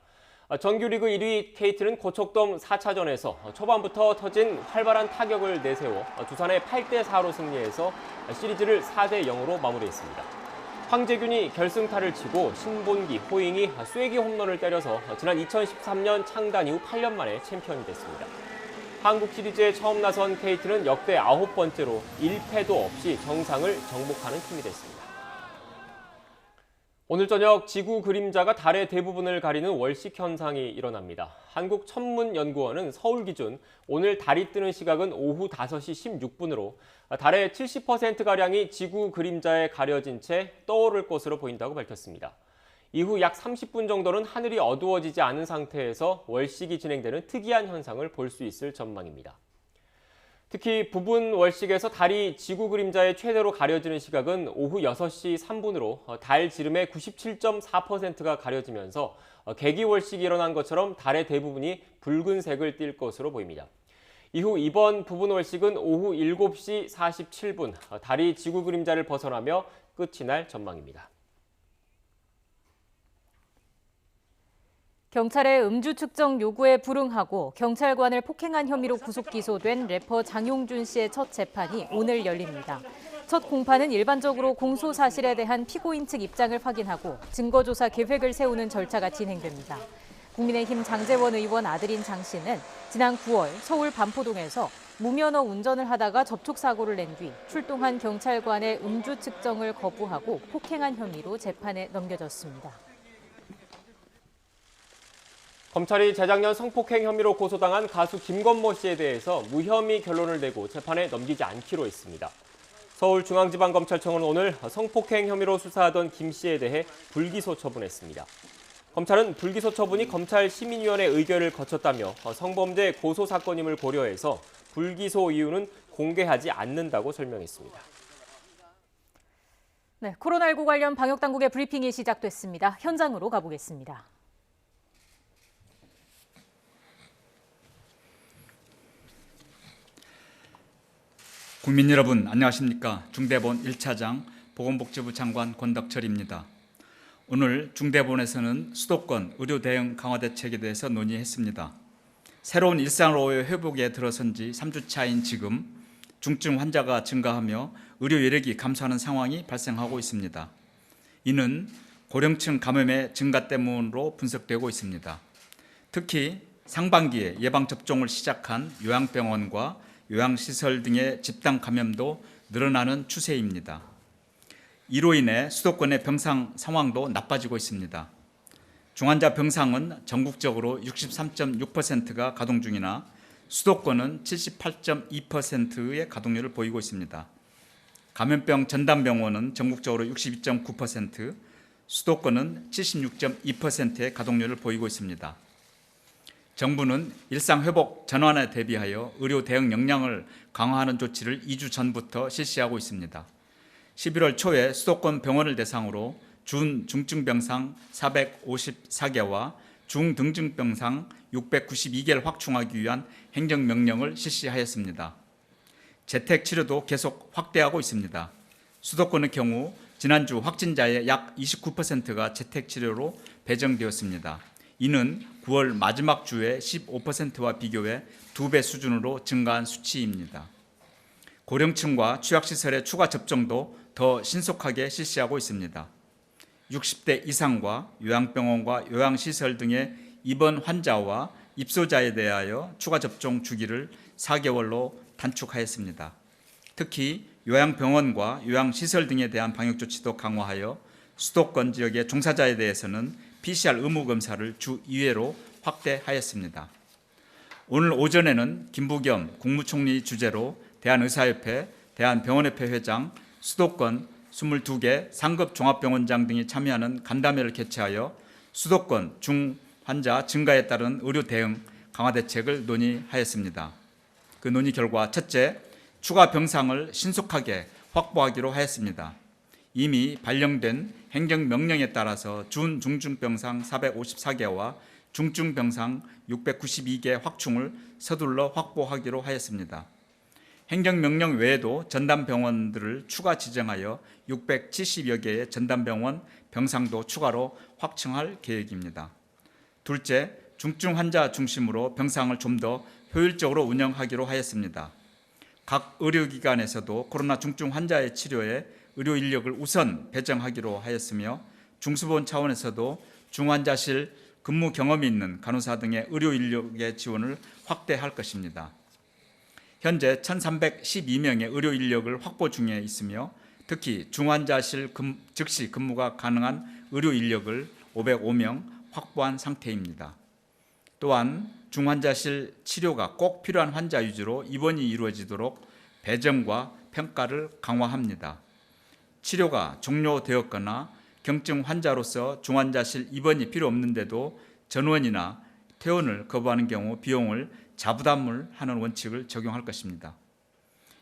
정규리그 1위 KT는 고척돔 4차전에서 초반부터 터진 활발한 타격을 내세워 두산의 8대4로 승리해서 시리즈를 4대0으로 마무리했습니다. 황재균이 결승타를 치고 신본기, 호잉이 쐐기 홈런을 때려서 지난 2013년 창단 이후 8년 만에 챔피언이 됐습니다. 한국 시리즈에 처음 나선 KT는 역대 9번째로 1패도 없이 정상을 정복하는 팀이 됐습니다. 오늘 저녁 지구 그림자가 달의 대부분을 가리는 월식 현상이 일어납니다. 한국천문연구원은 서울 기준 오늘 달이 뜨는 시각은 오후 5시 16분으로 달의 70%가량이 지구 그림자에 가려진 채 떠오를 것으로 보인다고 밝혔습니다. 이후 약 30분 정도는 하늘이 어두워지지 않은 상태에서 월식이 진행되는 특이한 현상을 볼 수 있을 전망입니다. 특히 부분 월식에서 달이 지구 그림자에 최대로 가려지는 시각은 오후 6시 3분으로 달 지름의 97.4%가 가려지면서 개기월식이 일어난 것처럼 달의 대부분이 붉은색을 띨 것으로 보입니다. 이후 이번 부분 월식은 오후 7시 47분 달이 지구 그림자를 벗어나며 끝이 날 전망입니다. 경찰의 음주 측정 요구에 불응하고 경찰관을 폭행한 혐의로 구속 기소된 래퍼 장용준 씨의 첫 재판이 오늘 열립니다. 첫 공판은 일반적으로 공소 사실에 대한 피고인 측 입장을 확인하고 증거조사 계획을 세우는 절차가 진행됩니다. 국민의힘 장제원 의원 아들인 장 씨는 지난 9월 서울 반포동에서 무면허 운전을 하다가 접촉사고를 낸 뒤 출동한 경찰관의 음주 측정을 거부하고 폭행한 혐의로 재판에 넘겨졌습니다. 검찰이 재작년 성폭행 혐의로 고소당한 가수 김건모 씨에 대해서 무혐의 결론을 내고 재판에 넘기지 않기로 했습니다. 서울중앙지방검찰청은 오늘 성폭행 혐의로 수사하던 김 씨에 대해 불기소 처분했습니다. 검찰은 불기소 처분이 검찰 시민위원회 의결을 거쳤다며 성범죄 고소 사건임을 고려해서 불기소 이유는 공개하지 않는다고 설명했습니다. 네, 코로나19 관련 방역당국의 브리핑이 시작됐습니다. 현장으로 가보겠습니다. 국민 여러분 안녕하십니까. 중대본 1차장 보건복지부 장관 권덕철입니다. 오늘 중대본에서는 수도권 의료 대응 강화 대책에 대해서 논의했습니다. 새로운 일상으로의 회복에 들어선 지 3주차인 지금 중증 환자가 증가하며 의료 여력이 감소하는 상황이 발생하고 있습니다. 이는 고령층 감염의 증가 때문으로 분석되고 있습니다. 특히 상반기에 예방접종을 시작한 요양병원과 요양시설 등의 집단 감염도 늘어나는 추세입니다. 이로 인해 수도권의 병상 상황도 나빠지고 있습니다. 중환자 병상은 전국적으로 63.6%가 가동 중이나 수도권은 78.2%의 가동률을 보이고 있습니다. 감염병 전담병원은 전국적으로 62.9%, 수도권은 76.2%의 가동률을 보이고 있습니다. 정부는 일상회복 전환에 대비하여 의료 대응 역량을 강화하는 조치를 2주 전부터 실시하고 있습니다. 11월 초에 수도권 병원을 대상으로 중증병상 454개와 중등증병상 692개를 확충하기 위한 행정명령을 실시하였습니다. 재택치료도 계속 확대하고 있습니다. 수도권의 경우 지난주 확진자의 약 29%가 재택치료로 배정되었습니다. 이는 9월 마지막 주의 15%와 비교해 2배 수준으로 증가한 수치입니다. 고령층과 취약시설의 추가 접종도 더 신속하게 실시하고 있습니다. 60대 이상과 요양병원과 요양시설 등의 입원 환자와 입소자에 대하여 추가 접종 주기를 4개월로 단축하였습니다. 특히 요양병원과 요양시설 등에 대한 방역조치도 강화하여 수도권 지역의 종사자에 대해서는 PCR 의무 검사를 주 2회로 확대하였습니다. 오늘 오전에는 김부겸 국무총리 주재로 대한의사협회, 대한병원협회 회장, 수도권 22개 상급 종합병원장 등이 참여하는 간담회를 개최하여 수도권 중환자 증가에 따른 의료 대응 강화 대책을 논의하였습니다. 그 논의 결과 첫째, 추가 병상을 신속하게 확보하기로 하였습니다. 이미 발령된 행정명령에 따라서 중증병상 454개와 중증병상 692개 확충을 서둘러 확보하기로 하였습니다. 행정명령 외에도 전담병원들을 추가 지정하여 670여 개의 전담병원 병상도 추가로 확충할 계획입니다. 둘째, 중증 환자 중심으로 병상을 좀 더 효율적으로 운영하기로 하였습니다. 각 의료기관에서도 코로나 중증 환자의 치료에 의료 인력을 우선 배정하기로 하였으며 중수본 차원에서도 중환자실 근무 경험이 있는 간호사 등의 의료 인력의 지원을 확대할 것입니다. 현재 1,312명의 의료 인력을 확보 중에 있으며 특히 중환자실 즉시 근무가 가능한 의료 인력을 505명 확보한 상태입니다. 또한 중환자실 치료가 꼭 필요한 환자 위주로 입원이 이루어지도록 배정과 평가를 강화합니다. 치료가 종료되었거나 경증 환자로서 중환자실 입원이 필요 없는데도 전원이나 퇴원을 거부하는 경우 비용을 자부담을 하는 원칙을 적용할 것입니다.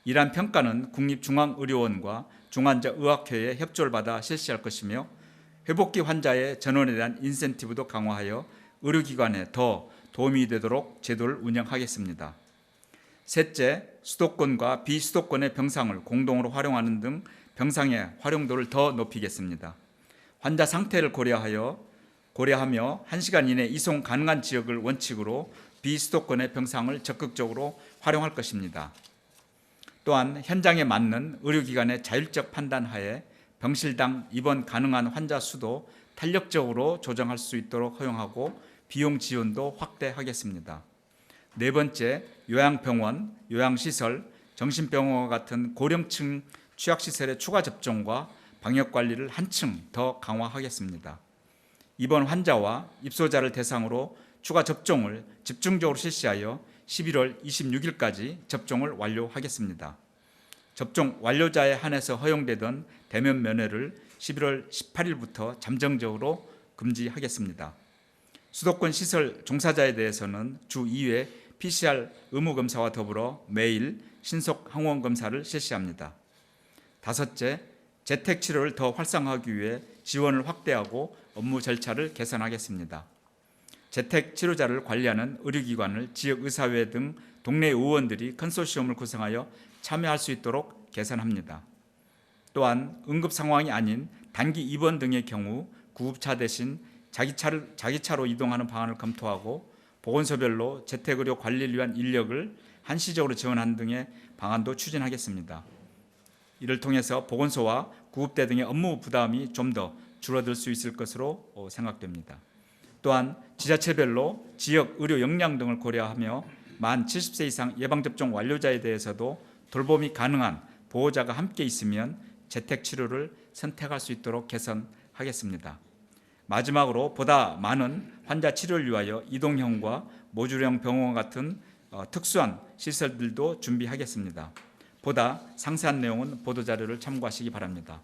이러한 평가는 국립중앙의료원과 중환자의학회의 협조를 받아 실시할 것이며 회복기 환자의 전원에 대한 인센티브도 강화하여 의료기관에 더 도움이 되도록 제도를 운영하겠습니다. 셋째, 수도권과 비수도권의 병상을 공동으로 활용하는 등 병상의 활용도를 더 높이겠습니다. 환자 상태를 고려하며 1시간 이내 이송 가능한 지역을 원칙으로 비수도권의 병상을 적극적으로 활용할 것입니다. 또한 현장에 맞는 의료기관의 자율적 판단하에 병실당 입원 가능한 환자 수도 탄력적으로 조정할 수 있도록 허용하고 비용 지원도 확대하겠습니다. 네 번째, 요양병원, 요양시설, 정신병원과 같은 고령층 취약시설의 추가 접종과 방역관리를 한층 더 강화하겠습니다. 입원 환자와 입소자를 대상으로 추가 접종을 집중적으로 실시하여 11월 26일까지 접종을 완료하겠습니다. 접종 완료자에 한해서 허용되던 대면 면회를 11월 18일부터 잠정적으로 금지하겠습니다. 수도권 시설 종사자에 대해서는 주 2회 PCR 의무 검사와 더불어 매일 신속 항원 검사를 실시합니다. 다섯째, 재택 치료를 더 활성화하기 위해 지원을 확대하고 업무 절차를 개선하겠습니다. 재택 치료자를 관리하는 의료기관을 지역의사회 등 동네 의원들이 컨소시엄을 구성하여 참여할 수 있도록 개선합니다. 또한 응급 상황이 아닌 단기 입원 등의 경우 구급차 대신 자기차로 이동하는 방안을 검토하고 보건소별로 재택의료 관리를 위한 인력을 한시적으로 지원하는 등의 방안도 추진하겠습니다. 이를 통해서 보건소와 구급대 등의 업무 부담이 좀 더 줄어들 수 있을 것으로 생각됩니다. 또한 지자체별로 지역 의료 역량 등을 고려하며 만 70세 이상 예방접종 완료자에 대해서도 돌봄이 가능한 보호자가 함께 있으면 재택치료를 선택할 수 있도록 개선하겠습니다. 마지막으로 보다 많은 환자 치료를 위하여 이동형과 모듈형 병원 같은 특수한 시설들도 준비하겠습니다. 보다 상세한 내용은 보도자료를 참고하시기 바랍니다.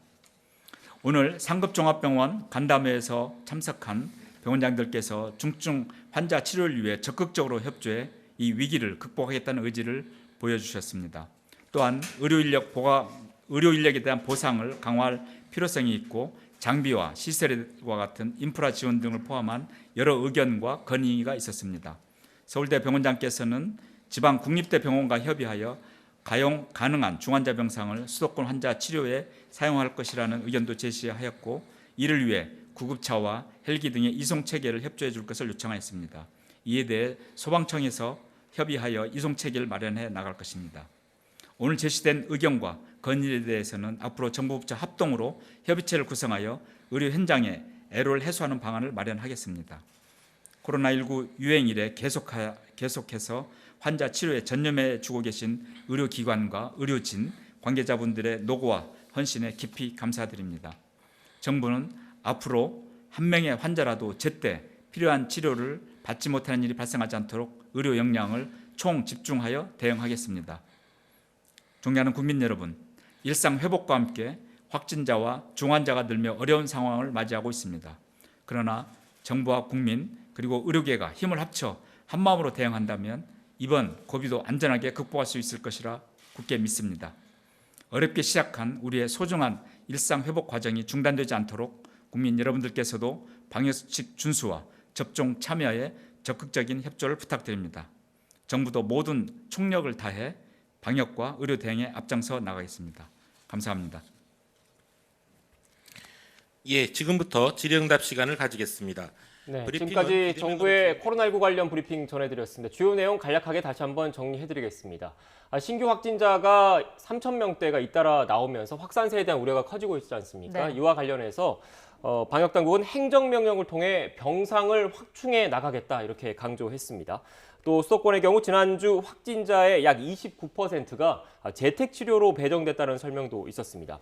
오늘 상급종합병원 간담회에서 참석한 병원장들께서 중증 환자 치료를 위해 적극적으로 협조해 이 위기를 극복하겠다는 의지를 보여주셨습니다. 또한 의료인력에 대한 보상을 강화할 필요성이 있고 장비와 시설과 같은 인프라 지원 등을 포함한 여러 의견과 건의가 있었습니다. 서울대 병원장께서는 지방 국립대 병원과 협의하여 가용 가능한 중환자 병상을 수도권 환자 치료에 사용할 것이라는 의견도 제시하였고 이를 위해 구급차와 헬기 등의 이송 체계를 협조해 줄 것을 요청하였습니다. 이에 대해 소방청에서 협의하여 이송 체계를 마련해 나갈 것입니다. 오늘 제시된 의견과 건의에 대해서는 앞으로 정부 부처 합동으로 협의체를 구성하여 의료 현장에 애로를 해소하는 방안을 마련하겠습니다. 코로나19 유행 이래 계속해서 환자 치료에 전념해 주고 계신 의료기관과 의료진, 관계자분들의 노고와 헌신에 깊이 감사드립니다. 정부는 앞으로 한 명의 환자라도 제때 필요한 치료를 받지 못하는 일이 발생하지 않도록 의료 역량을 총 집중하여 대응하겠습니다. 존경하는 국민 여러분, 일상 회복과 함께 확진자와 중환자가 늘며 어려운 상황을 맞이하고 있습니다. 그러나 정부와 국민 그리고 의료계가 힘을 합쳐 한마음으로 대응한다면 이번 고비도 안전하게 극복할 수 있을 것이라 굳게 믿습니다. 어렵게 시작한 우리의 소중한 일상 회복 과정이 중단되지 않도록 국민 여러분들께서도 방역수칙 준수와 접종 참여에 적극적인 협조를 부탁드립니다. 정부도 모든 총력을 다해 방역과 의료 대응에 앞장서 나가겠습니다. 감사합니다. 예, 지금부터 질의응답 시간을 가지겠습니다. 네, 지금까지 정부의 코로나19 관련 브리핑 전해드렸습니다. 주요 내용 간략하게 다시 한번 정리해드리겠습니다. 신규 확진자가 3,000명대가 잇따라 나오면서 확산세에 대한 우려가 커지고 있지 않습니까? 네. 이와 관련해서 방역당국은 행정명령을 통해 병상을 확충해 나가겠다 이렇게 강조했습니다. 또 수도권의 경우 지난주 확진자의 약 29%가 재택치료로 배정됐다는 설명도 있었습니다.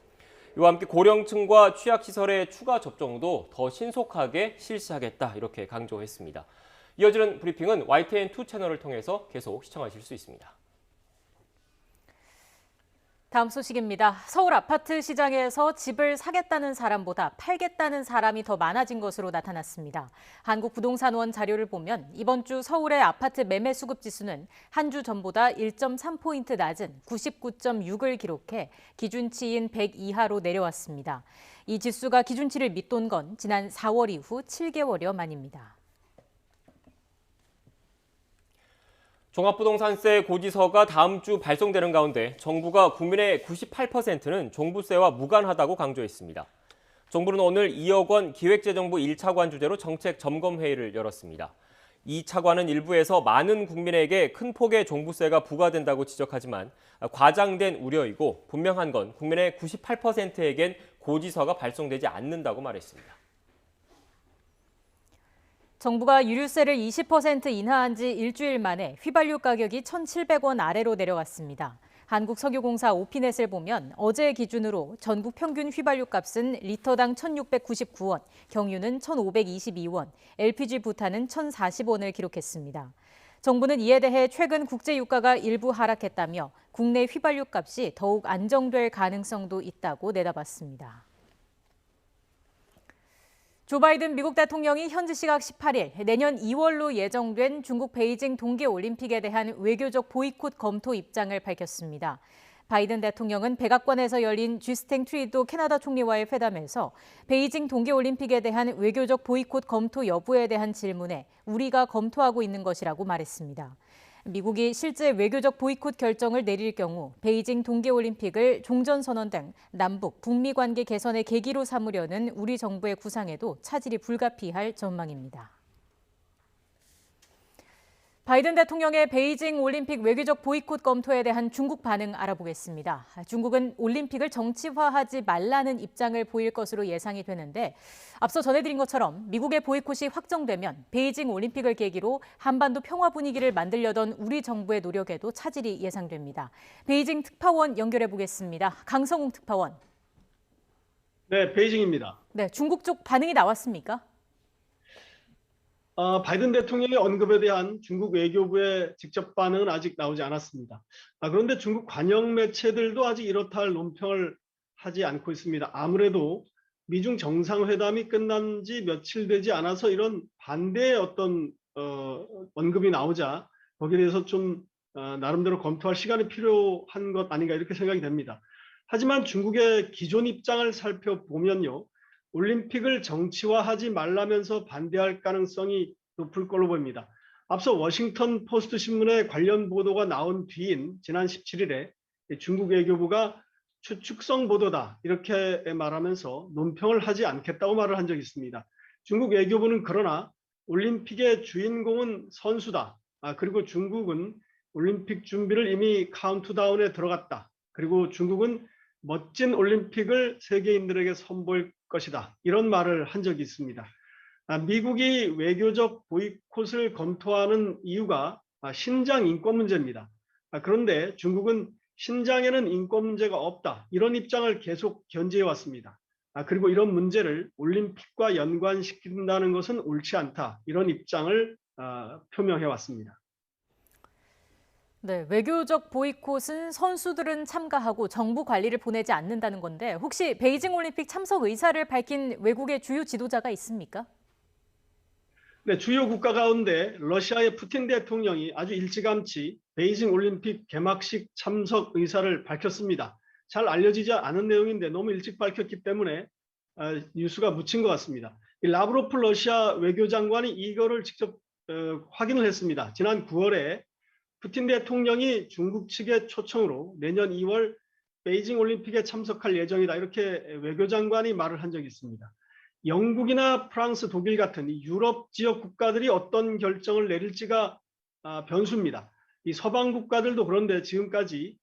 이와 함께 고령층과 취약시설의 추가 접종도 더 신속하게 실시하겠다 이렇게 강조했습니다. 이어지는 브리핑은 YTN2 채널을 통해서 계속 시청하실 수 있습니다. 다음 소식입니다. 서울 아파트 시장에서 집을 사겠다는 사람보다 팔겠다는 사람이 더 많아진 것으로 나타났습니다. 한국부동산원 자료를 보면 이번 주 서울의 아파트 매매 수급 지수는 한 주 전보다 1.3포인트 낮은 99.6을 기록해 기준치인 100 이하로 내려왔습니다. 이 지수가 기준치를 밑돈 건 지난 4월 이후 7개월여 만입니다. 종합부동산세 고지서가 다음 주 발송되는 가운데 정부가 국민의 98%는 종부세와 무관하다고 강조했습니다. 정부는 오늘 2억 원 기획재정부 1차관 주재로 정책 점검회의를 열었습니다. 이 차관은 일부에서 많은 국민에게 큰 폭의 종부세가 부과된다고 지적하지만 과장된 우려이고 분명한 건 국민의 98%에겐 고지서가 발송되지 않는다고 말했습니다. 정부가 유류세를 20% 인하한 지 일주일 만에 휘발유 가격이 1,700원 아래로 내려갔습니다. 한국석유공사 오피넷을 보면 어제 기준으로 전국 평균 휘발유 값은 리터당 1,699원, 경유는 1,522원, LPG 부탄은 1,040원을 기록했습니다. 정부는 이에 대해 최근 국제 유가가 일부 하락했다며 국내 휘발유 값이 더욱 안정될 가능성도 있다고 내다봤습니다. 조 바이든 미국 대통령이 현지 시각 18일 내년 2월로 예정된 중국 베이징 동계올림픽에 대한 외교적 보이콧 검토 입장을 밝혔습니다. 바이든 대통령은 백악관에서 열린 주스틴 트루도 캐나다 총리와의 회담에서 베이징 동계올림픽에 대한 외교적 보이콧 검토 여부에 대한 질문에 우리가 검토하고 있는 것이라고 말했습니다. 미국이 실제 외교적 보이콧 결정을 내릴 경우 베이징 동계올림픽을 종전선언 등 남북, 북미 관계 개선의 계기로 삼으려는 우리 정부의 구상에도 차질이 불가피할 전망입니다. 바이든 대통령의 베이징 올림픽 외교적 보이콧 검토에 대한 중국 반응 알아보겠습니다. 중국은 올림픽을 정치화하지 말라는 입장을 보일 것으로 예상이 되는데 앞서 전해드린 것처럼 미국의 보이콧이 확정되면 베이징 올림픽을 계기로 한반도 평화 분위기를 만들려던 우리 정부의 노력에도 차질이 예상됩니다. 베이징 특파원 연결해 보겠습니다. 강성웅 특파원. 네, 베이징입니다. 네, 중국 쪽 반응이 나왔습니까? 바이든 대통령의 언급에 대한 중국 외교부의 직접 반응은 아직 나오지 않았습니다. 그런데 중국 관영 매체들도 아직 이렇다 할 논평을 하지 않고 있습니다. 아무래도 미중 정상회담이 끝난 지 며칠 되지 않아서 이런 반대의 어떤 언급이 나오자 거기에 대해서 좀 나름대로 검토할 시간이 필요한 것 아닌가 이렇게 생각이 됩니다. 하지만 중국의 기존 입장을 살펴보면요. 올림픽을 정치화하지 말라면서 반대할 가능성이 높을 걸로 보입니다. 앞서 워싱턴 포스트 신문의 관련 보도가 나온 뒤인 지난 17일에 중국 외교부가 추측성 보도다 이렇게 말하면서 논평을 하지 않겠다고 말을 한 적이 있습니다. 중국 외교부는 그러나 올림픽의 주인공은 선수다. 그리고 중국은 올림픽 준비를 이미 카운트다운에 들어갔다. 그리고 중국은 멋진 올림픽을 세계인들에게 선보일 것이다. 이런 말을 한 적이 있습니다. 미국이 외교적 보이콧을 검토하는 이유가 신장 인권 문제입니다. 그런데 중국은 신장에는 인권 문제가 없다. 이런 입장을 계속 견지해 왔습니다. 그리고 이런 문제를 올림픽과 연관시킨다는 것은 옳지 않다. 이런 입장을 표명해 왔습니다. 네, 외교적 보이콧은 선수들은 참가하고 정부 관리를 보내지 않는다는 건데 혹시 베이징 올림픽 참석 의사를 밝힌 외국의 주요 지도자가 있습니까? 네, 주요 국가 가운데 러시아의 푸틴 대통령이 아주 일찌감치 베이징 올림픽 개막식 참석 의사를 밝혔습니다. 잘 알려지지 않은 내용인데 너무 일찍 밝혔기 때문에 뉴스가 묻힌 것 같습니다. 라브로프 러시아 외교장관이 이거를 직접 확인을 했습니다. 지난 9월에 푸틴 대통령이 중국 측의 초청으로 내년 2월 베이징 올림픽에 참석할 예정이다. 이렇게 외교장관이 말을 한 적이 있습니다. 영국이나 프랑스, 독일 같은 유럽 지역 국가들이 어떤 결정을 내릴지가 변수입니다. 이 서방 국가들도 그런데 지금까지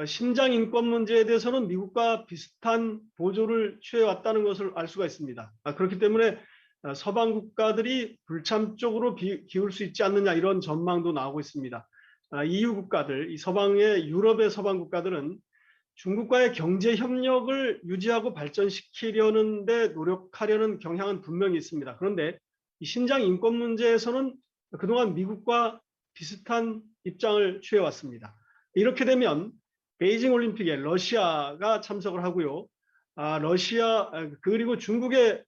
심장 인권 문제에 대해서는 미국과 비슷한 보조를 취해왔다는 것을 알 수가 있습니다. 그렇기 때문에 서방 국가들이 불참 쪽으로 기울 수 있지 않느냐 이런 전망도 나오고 있습니다. EU 국가들, 이 서방의 유럽의 서방 국가들은 중국과의 경제 협력을 유지하고 발전시키려는 데 노력하려는 경향은 분명히 있습니다. 그런데 이 신장 인권 문제에서는 그동안 미국과 비슷한 입장을 취해왔습니다. 이렇게 되면 베이징 올림픽에 러시아가 참석을 하고요. 러시아 그리고 중국의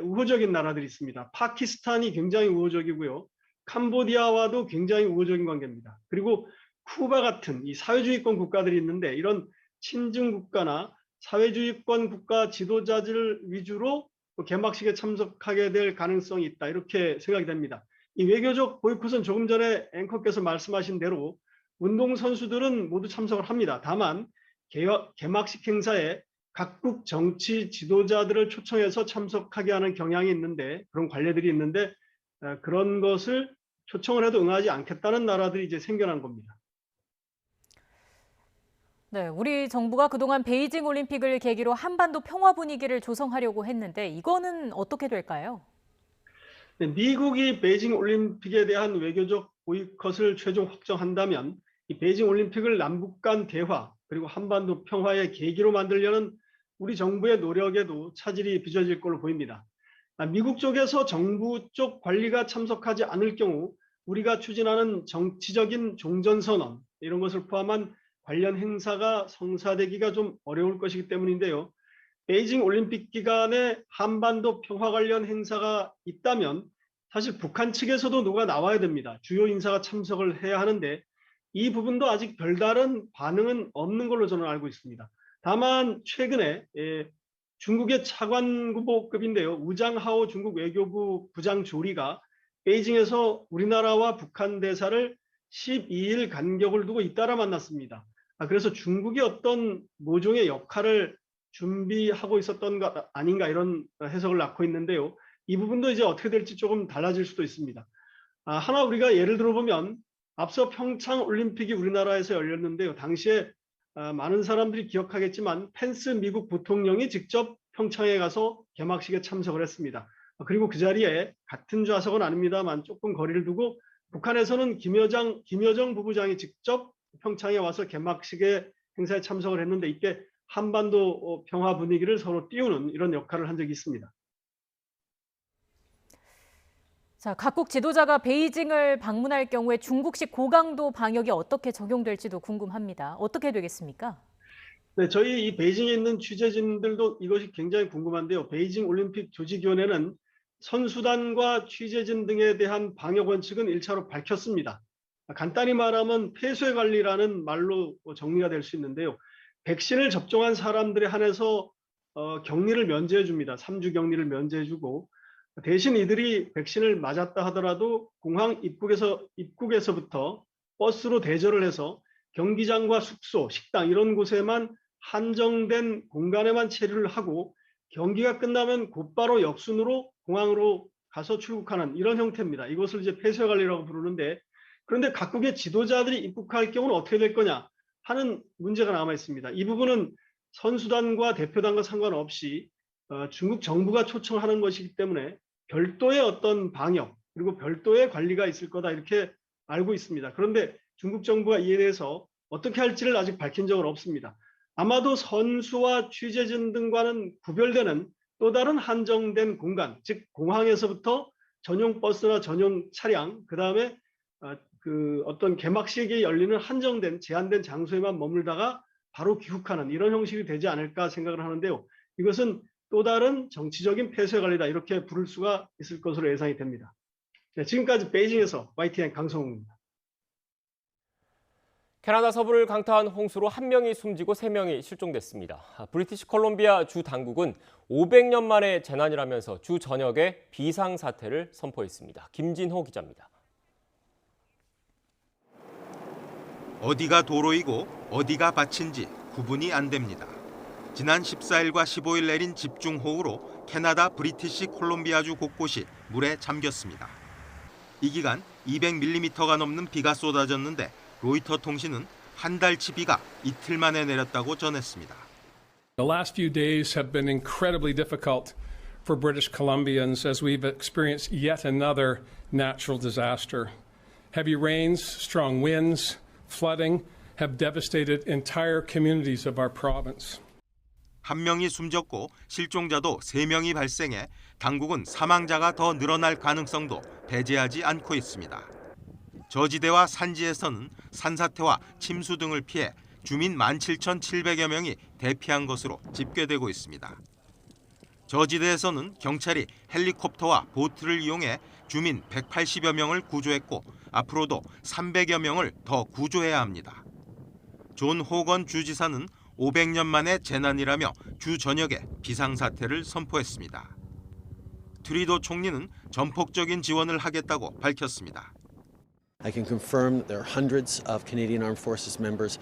우호적인 나라들이 있습니다. 파키스탄이 굉장히 우호적이고요. 캄보디아와도 굉장히 우호적인 관계입니다. 그리고 쿠바 같은 이 사회주의권 국가들이 있는데 이런 친중 국가나 사회주의권 국가 지도자들 위주로 개막식에 참석하게 될 가능성이 있다. 이렇게 생각이 됩니다. 이 외교적 보이콧은 조금 전에 앵커께서 말씀하신 대로 운동선수들은 모두 참석을 합니다. 다만 개막식 행사에 각국 정치 지도자들을 초청해서 참석하게 하는 경향이 있는데 그런 관례들이 있는데 그런 것을 초청을 해도 응하지 않겠다는 나라들이 이제 생겨난 겁니다. 네, 우리 정부가 그동안 베이징 올림픽을 계기로 한반도 평화 분위기를 조성하려고 했는데 이거는 어떻게 될까요? 미국이 베이징 올림픽에 대한 외교적 보이콧을 최종 확정한다면 이 베이징 올림픽을 남북 간 대화 그리고 한반도 평화의 계기로 만들려는 우리 정부의 노력에도 차질이 빚어질 걸로 보입니다. 미국 쪽에서 정부 쪽 관리가 참석하지 않을 경우 우리가 추진하는 정치적인 종전선언 이런 것을 포함한 관련 행사가 성사되기가 좀 어려울 것이기 때문인데요. 베이징 올림픽 기간에 한반도 평화 관련 행사가 있다면 사실 북한 측에서도 누가 나와야 됩니다. 주요 인사가 참석을 해야 하는데 이 부분도 아직 별다른 반응은 없는 걸로 저는 알고 있습니다. 다만 최근에 중국의 차관급인데요. 우장하오 중국 외교부 부장 조리가 베이징에서 우리나라와 북한 대사를 12일 간격을 두고 잇따라 만났습니다. 그래서 중국이 어떤 모종의 역할을 준비하고 있었던 것 아닌가 이런 해석을 낳고 있는데요. 이 부분도 이제 어떻게 될지 조금 달라질 수도 있습니다. 하나 우리가 예를 들어보면 앞서 평창 올림픽이 우리나라에서 열렸는데요. 당시에 많은 사람들이 기억하겠지만 펜스 미국 부통령이 직접 평창에 가서 개막식에 참석을 했습니다. 그리고 그 자리에 같은 좌석은 아닙니다만 조금 거리를 두고 북한에서는 김여정 부부장이 직접 평창에 와서 개막식에 행사에 참석을 했는데 이때 한반도 평화 분위기를 서로 띄우는 이런 역할을 한 적이 있습니다. 자, 각국 지도자가 베이징을 방문할 경우에 중국식 고강도 방역이 어떻게 적용될지도 궁금합니다. 어떻게 되겠습니까? 네, 저희 이 베이징에 있는 취재진들도 이것이 굉장히 궁금한데요. 베이징 올림픽 조직위원회는 선수단과 취재진 등에 대한 방역 원칙은 1차로 밝혔습니다. 간단히 말하면 폐쇄 관리라는 말로 정리가 될 수 있는데요. 백신을 접종한 사람들에 한해서 격리를 면제해 줍니다. 3주 격리를 면제해 주고 대신 이들이 백신을 맞았다 하더라도 공항 입국에서부터 버스로 대절을 해서 경기장과 숙소, 식당 이런 곳에만 한정된 공간에만 체류를 하고 경기가 끝나면 곧바로 역순으로 공항으로 가서 출국하는 이런 형태입니다. 이것을 이제 폐쇄 관리라고 부르는데 그런데 각국의 지도자들이 입국할 경우는 어떻게 될 거냐 하는 문제가 남아 있습니다. 이 부분은 선수단과 대표단과 상관없이 중국 정부가 초청하는 것이기 때문에 별도의 어떤 방역 그리고 별도의 관리가 있을 거다 이렇게 알고 있습니다. 그런데 중국 정부가 이에 대해서 어떻게 할지를 아직 밝힌 적은 없습니다. 아마도 선수와 취재진 등과는 구별되는 또 다른 한정된 공간, 즉 공항에서부터 전용 버스나 전용 차량, 그다음에 어떤 개막식이 열리는 한정된 제한된 장소에만 머물다가 바로 귀국하는 이런 형식이 되지 않을까 생각을 하는데요. 이것은 또 다른 정치적인 폐쇄 관리다 이렇게 부를 수가 있을 것으로 예상이 됩니다. 네, 지금까지 베이징에서 YTN 강성웅입니다. 캐나다 서부를 강타한 홍수로 1명이 숨지고 3명이 실종됐습니다. 브리티시 콜롬비아 주 당국은 500년 만의 재난이라면서 주 전역에 비상사태를 선포했습니다. 김진호 기자입니다. 어디가 도로이고 어디가 밭인지 구분이 안 됩니다. 지난 14일과 15일 내린 집중호우로 캐나다 브리티시 콜롬비아주 곳곳이 물에 잠겼습니다. 이 기간 200mm가 넘는 비가 쏟아졌는데 로이터 통신은 한 달치 비가 이틀 만에 내렸다고 전했습니다. The last few days have been incredibly difficult for British Columbians as we've experienced yet another natural disaster. Heavy rains, strong winds, flooding have devastated entire communities of our province. 한 명이 숨졌고 실종자도 3명이 발생해 당국은 사망자가 더 늘어날 가능성도 배제하지 않고 있습니다. 저지대와 산지에서는 산사태와 침수 등을 피해 주민 17,700여 명이 대피한 것으로 집계되고 있습니다. 저지대에서는 경찰이 헬리콥터와 보트를 이용해 주민 180여 명을 구조했고 앞으로도 300여 명을 더 구조해야 합니다. 존 호건 주지사는 500년 만의 재난이라며 주 전역에 비상사태를 선포했습니다. 트리도 총리는 전폭적인 지원을 하겠다고 밝혔습니다. I can confirm that there are hundreds of Canadian Armed Forces members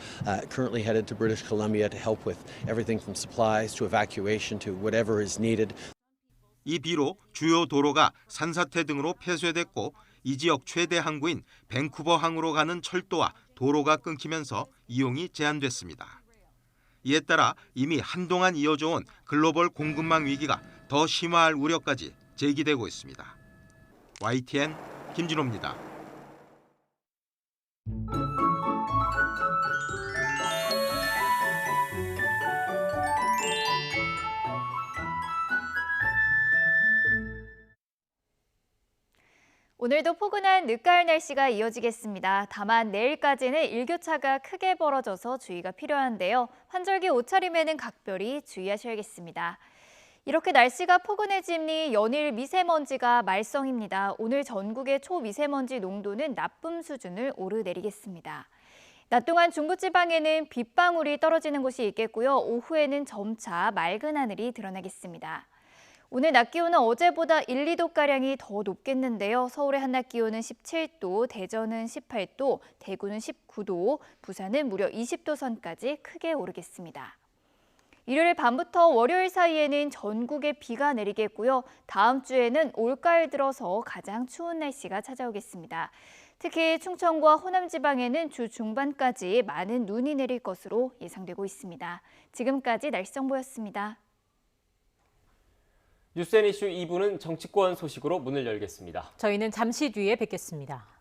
currently headed to British Columbia to help with everything from supplies to evacuation to whatever is needed. 이 비로 주요 도로가 산사태 등으로 폐쇄됐고 이 지역 최대 항구인 밴쿠버 항으로 가는 철도와 도로가 끊기면서 이용이 제한됐습니다. 이에 따라 이미 한동안 이어져 온 글로벌 공급망 위기가 더 심화할 우려까지 제기되고 있습니다. YTN 김진호입니다. 오늘도 포근한 늦가을 날씨가 이어지겠습니다. 다만 내일까지는 일교차가 크게 벌어져서 주의가 필요한데요. 환절기 옷차림에는 각별히 주의하셔야겠습니다. 이렇게 날씨가 포근해지니 연일 미세먼지가 말썽입니다. 오늘 전국의 초미세먼지 농도는 나쁨 수준을 오르내리겠습니다. 낮 동안 중부지방에는 빗방울이 떨어지는 곳이 있겠고요. 오후에는 점차 맑은 하늘이 드러나겠습니다. 오늘 낮 기온은 어제보다 1, 2도가량이 더 높겠는데요. 서울의 한낮 기온은 17도, 대전은 18도, 대구는 19도, 부산은 무려 20도 선까지 크게 오르겠습니다. 일요일 밤부터 월요일 사이에는 전국에 비가 내리겠고요. 다음 주에는 올가을 들어서 가장 추운 날씨가 찾아오겠습니다. 특히 충청과 호남 지방에는 주 중반까지 많은 눈이 내릴 것으로 예상되고 있습니다. 지금까지 날씨 정보였습니다. 뉴스앤이슈 2부는 정치권 소식으로 문을 열겠습니다. 저희는 잠시 뒤에 뵙겠습니다.